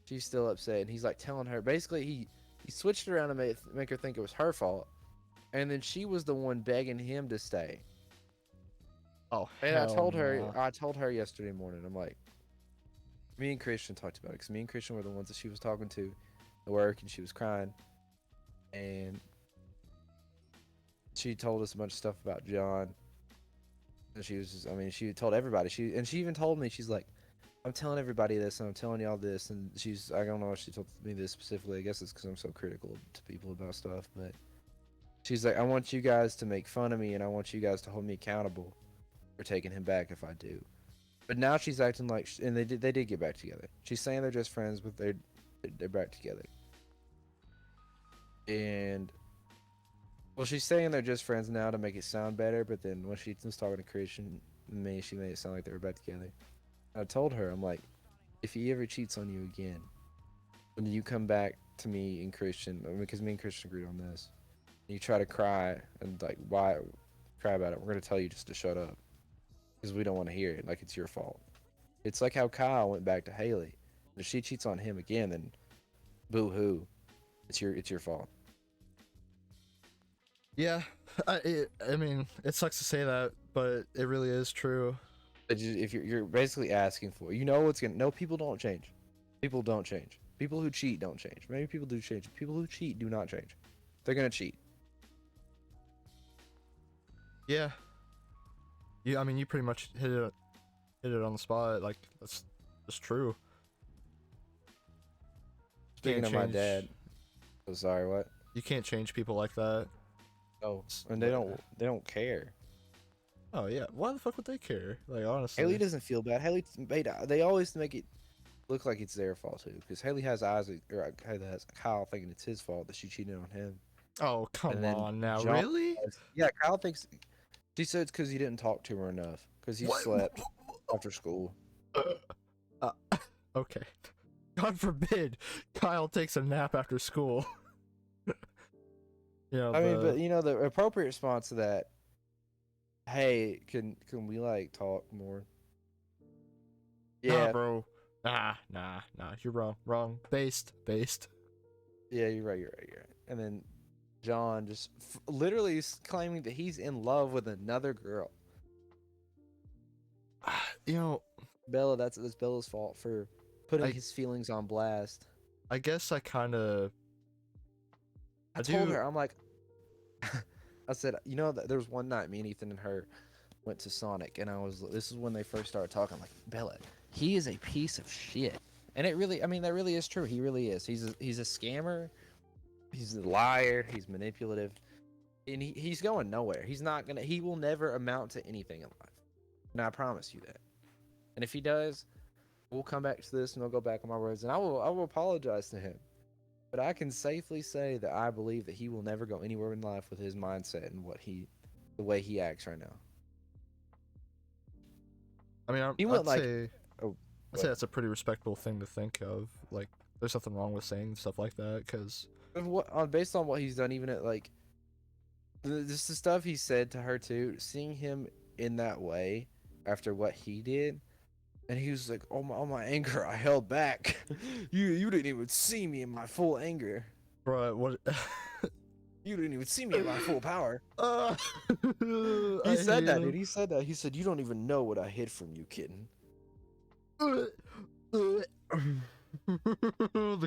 she's still upset, and he's like telling her. Basically, he switched around to make her think it was her fault, and then she was the one begging him to stay. Oh And hell nah. I told her yesterday morning. I'm like, me and Christian talked about it because me and Christian were the ones that she was talking to at work, and she was crying, and she told us a bunch of stuff about John. And she was just, I mean, she told everybody. She even told me, she's like, I'm telling everybody this, and I'm telling y'all this. And I don't know if she told me this specifically. I guess it's because I'm so critical to people about stuff. But she's like, I want you guys to make fun of me, and I want you guys to hold me accountable for taking him back if I do. But now she's acting like, and they did get back together. She's saying they're just friends, but they're back together. And well, she's saying they're just friends now to make it sound better, but then when she was talking to Christian and me, she made it sound like they were back together. I told her, I'm like, if he ever cheats on you again, when you come back to me and Christian, because me and Christian agreed on this, and you try to cry and like, why cry about it? We're gonna tell you just to shut up because we don't want to hear it. Like it's your fault. It's like how Kyle went back to Haley. If she cheats on him again, then boo hoo, it's your fault. Yeah, I mean, it sucks to say that, but it really is true. If you're basically asking for, you know what's gonna. No, people don't change. People don't change. People who cheat don't change. Maybe people do change. People who cheat do not change. They're gonna cheat. Yeah, I mean, you pretty much hit it on the spot. Like that's true. Speaking Can't of my change. dad, so sorry. What? You can't change people like that. Oh, and they don't care. Oh yeah, why the fuck would they care? Like honestly. Haley doesn't feel bad. They always make it look like it's their fault too, because Haley has Haley has Kyle thinking it's his fault that she cheated on him, Oh and come then on now, John. really? Yeah, Kyle thinks. She said it's because he didn't talk to her enough, because he What? slept after school. Uh, okay. God forbid Kyle takes a nap after school. I mean, but you know the appropriate response to that. Hey, can we like talk more? Nah, Yeah, bro. Nah. You're wrong. Wrong. Based. yeah, you're right. And then John just literally is claiming that he's in love with another girl. You know, Bella, that's Bella's fault for putting I his feelings on blast. I guess I kind of I I told do. her, I'm like, I said, you know, there was one night me and Ethan and her went to Sonic, and this is when they first started talking. I'm like, Bella, he is a piece of shit, and it really, I mean, that really is true. He really is. He's a scammer. He's a liar. He's manipulative. and he's going nowhere. He will never amount to anything in life. And I promise you that. And if he does, we'll come back to this and I'll go back on my words and I will apologize to him. But I can safely say that I believe that he will never go anywhere in life with his mindset and the way he acts right now. I mean, He went like, oh, I'd say that's a pretty respectable thing to think of. Like, there's nothing wrong with saying stuff like that, because based on what he's done, even at like this the stuff he said to her too, seeing him in that way after what he did, and he was like, "Oh my anger, I held back. You didn't even see me in my full anger, bro, what? you didn't even see me in my full power." I He said hate that, him. dude. He said that. He said, "You don't even know what I hid from you, kitten." The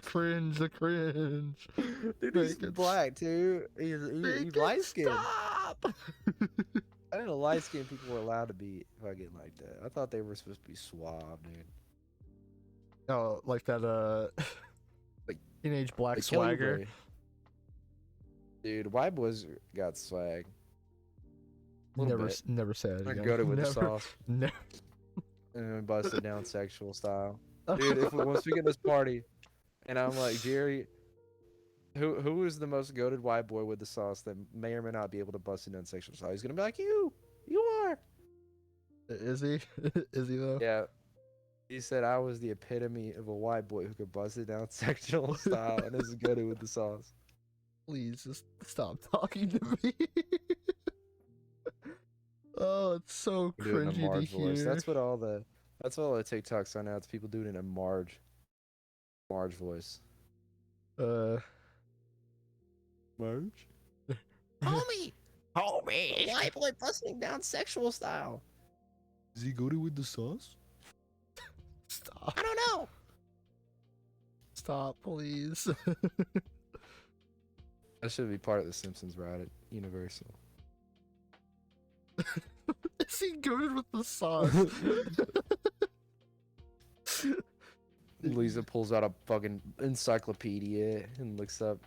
cringe. Dude, he's Make it black too. He's light skinned. Stop. I didn't know light skinned people were allowed to be fucking like that. I thought they were supposed to be suave, dude. Oh, like that Like- teenage black Like Kelly swagger. Boy. Dude, white boys got swag. Little bit. Never say it I again. got it with never, the sauce Never. and then bust it down sexual style. Dude, once we get this party, and I'm like, Jerry, who is the most goated white boy with the sauce that may or may not be able to bust it down sexual style? He's gonna be like, you are. Is he? Is he though? Yeah. He said I was the epitome of a white boy who could bust it down sexual style and is goated with the sauce. Please just stop talking to me. Oh, it's so Do it in a cringy to Marge voice. hear. That's what all the TikToks are now. It's people doing it in Marge voice. Marge? Homie! Homie! White boy busting down sexual style. Is he goated with the sauce? Stop. I don't know. Stop, please. That should be part of the Simpsons ride at Universal. Is he good with the sauce? Lisa pulls out a fucking encyclopedia and looks up.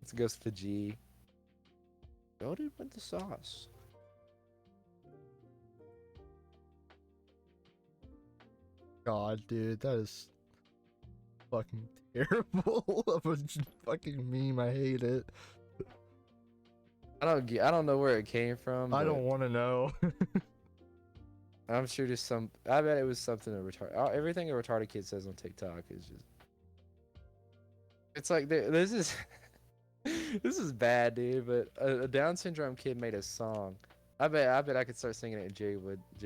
It goes to the G. Goated with the sauce. God, dude, that is fucking terrible of a fucking meme. I hate it. I don't know where it came from. I but don't want to know. I'm sure just I bet it was something a retarded. Everything a retarded kid says on TikTok is just. It's like this is. This is bad, dude. But a Down syndrome kid made a song. I bet I could start singing it, and Jay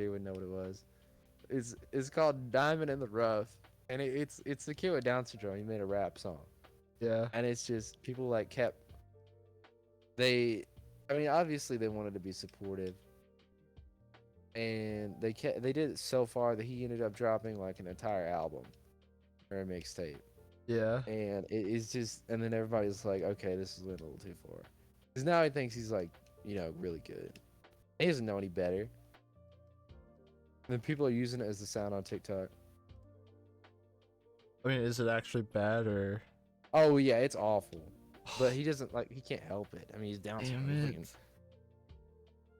would know what it was. It's called "Diamond in the Rough," and it's the kid with Down syndrome. He made a rap song, Yeah. and it's just people like kept. I mean, obviously they wanted to be supportive, and they did it so far that he ended up dropping like an entire album or a mixtape. Yeah. And it's just, and then everybody's like, okay, this is a little too far. Because now he thinks he's like, really good. He doesn't know any better. And then people are using it as the sound on TikTok. I mean, is it actually bad or? Oh yeah, it's awful. But he doesn't he can't help it. I mean, he's down to Damn everything. it.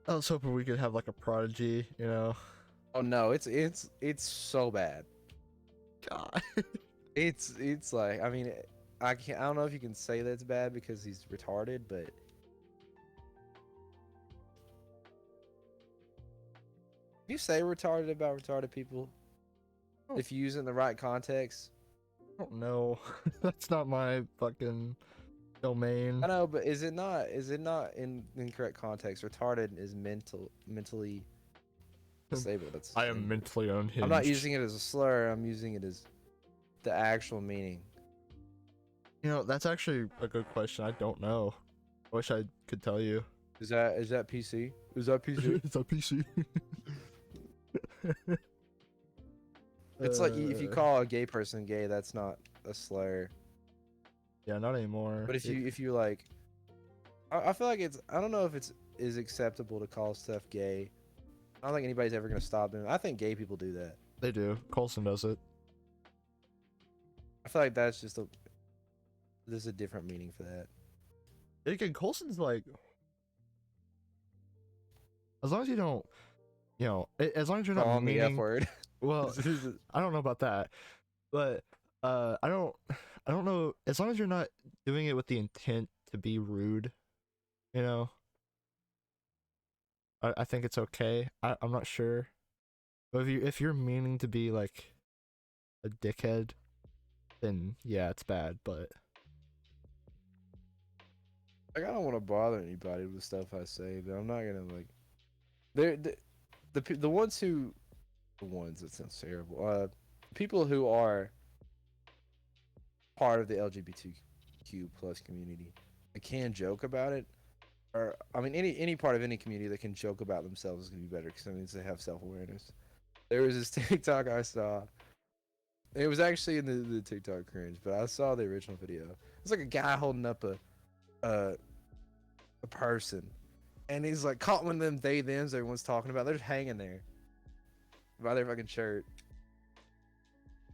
I was hoping we could have like a prodigy, you know? Oh no, it's so bad. God. It's like, I mean, I don't know if you can say that it's bad because he's retarded, but you say retarded about retarded people if you use it in the right context. I don't know. That's not my fucking domain. I know, but is it not in incorrect context? Retarded is mentally disabled. That's I am mentally unhinged. I'm not using it as a slur. I'm using it as the actual meaning. You know, that's actually a good question. I don't know. I wish I could tell you. Is that PC? Is that PC? It's a PC. It's like if you call a gay person gay, that's not a slur. Yeah, not anymore. But if you like, I feel like I don't know if is acceptable to call stuff gay. I don't think anybody's ever gonna stop doing it. I think gay people do that. They do. Coulson does it. I feel like that's just there's a different meaning for that. Again, Coulson's like as long as you don't, as long as you're not Calling the F meaning. word. Well, I don't know about that, but I don't know. As long as you're not doing it with the intent to be rude, you know, I think it's okay. I'm not sure, but if you're meaning to be like a dickhead, then yeah, it's bad. But Like, I don't want to bother anybody with stuff I say, but I'm not gonna like. They're the ones who, the ones that sounds terrible. People who are part of the LGBTQ plus community, that can joke about it, or I mean, any part of any community that can joke about themselves is gonna be better because that means they have self awareness. There was this TikTok I saw. It was actually in the TikTok cringe, but I saw the original video. It's like a guy holding up a person, and he's like caught one of them they thems everyone's talking about. They're just hanging there by their fucking shirt.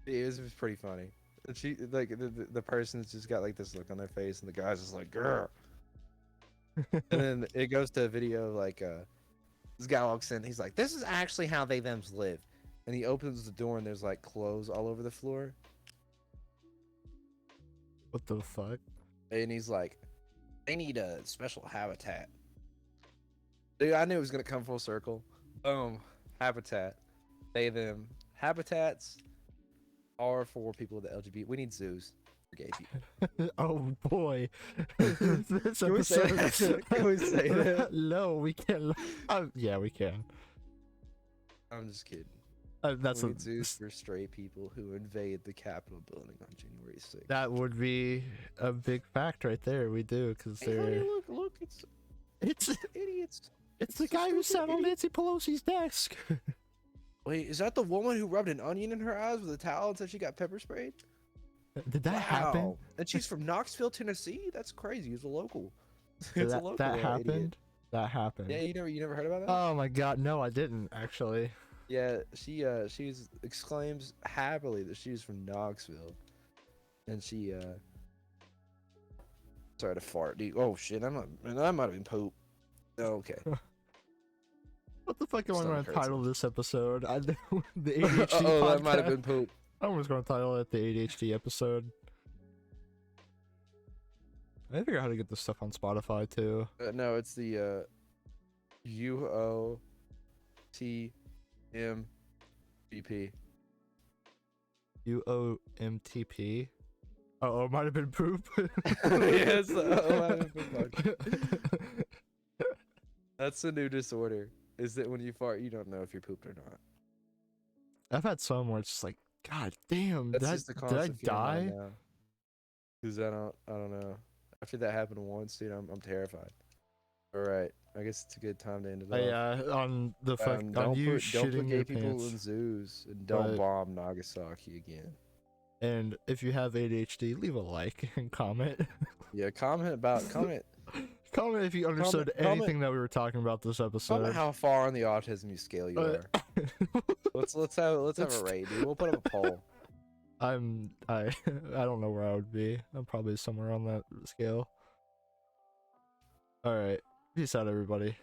It was pretty funny. And she like the person's just got like this look on their face, and the guy's just like, "Grr." And then it goes to a video of like this guy walks in. He's like, "This is actually how they thems live," and he opens the door, and there's like clothes all over the floor. what the fuck? And he's like, "They need a special habitat." Dude, I knew it was gonna come full circle. Boom, habitat. They them habitats are for people with the LGBT. We need zoos for gay people. Oh boy, this Can we say episode. that? Can we say that? No, we can't. Yeah, we can. I'm just kidding. That's We a need zoos for straight people who invade the Capitol building on January 6th. that would be a big fact right there. We do because Hey, they're. honey, look, It's the idiots. it's the It's the guy who stupid sat on idiot. Nancy Pelosi's desk. Wait, is that the woman who rubbed an onion in her eyes with a towel and said she got pepper sprayed? Did that happen? Wow. And she's from Knoxville, Tennessee? That's crazy. It's a local. Did It's a that, local. that idiot. happened? That happened. Yeah, you never heard about that? Oh my god, no, I didn't actually. Yeah, she exclaims happily that she's from Knoxville, and she sorry to fart, dude. Oh shit, that might have been poop. Oh, okay. What the fuck am I Stomach going to hurts. title this episode? I know the ADHD Oh, podcast. that might have been poop. I was going to title it the ADHD episode. I need to figure out how to get this stuff on Spotify too. No, it's the UOTMBP. UOMTP. Oh, it might have been poop. Yes. That's the new disorder. Is that when you fart, you don't know if you're pooped or not. I've had some where it's just like, God damn, That's did just the I constant fear of mine die? now. Because I don't know. After that happened once, dude, I'm terrified. All right, I guess it's a good time to end it off. Yeah, on the fuck, on Don't you put shitting gay your people pants. in zoos, and don't But- bomb Nagasaki again. And if you have ADHD, leave a like and comment. Yeah, comment Comment if you understood comment- anything that we were talking about this episode. comment how far on the autism scale you are. Let's have a rate, dude. We'll put up a poll. I I don't know where I would be. I'm probably somewhere on that scale. All right. Peace out, everybody.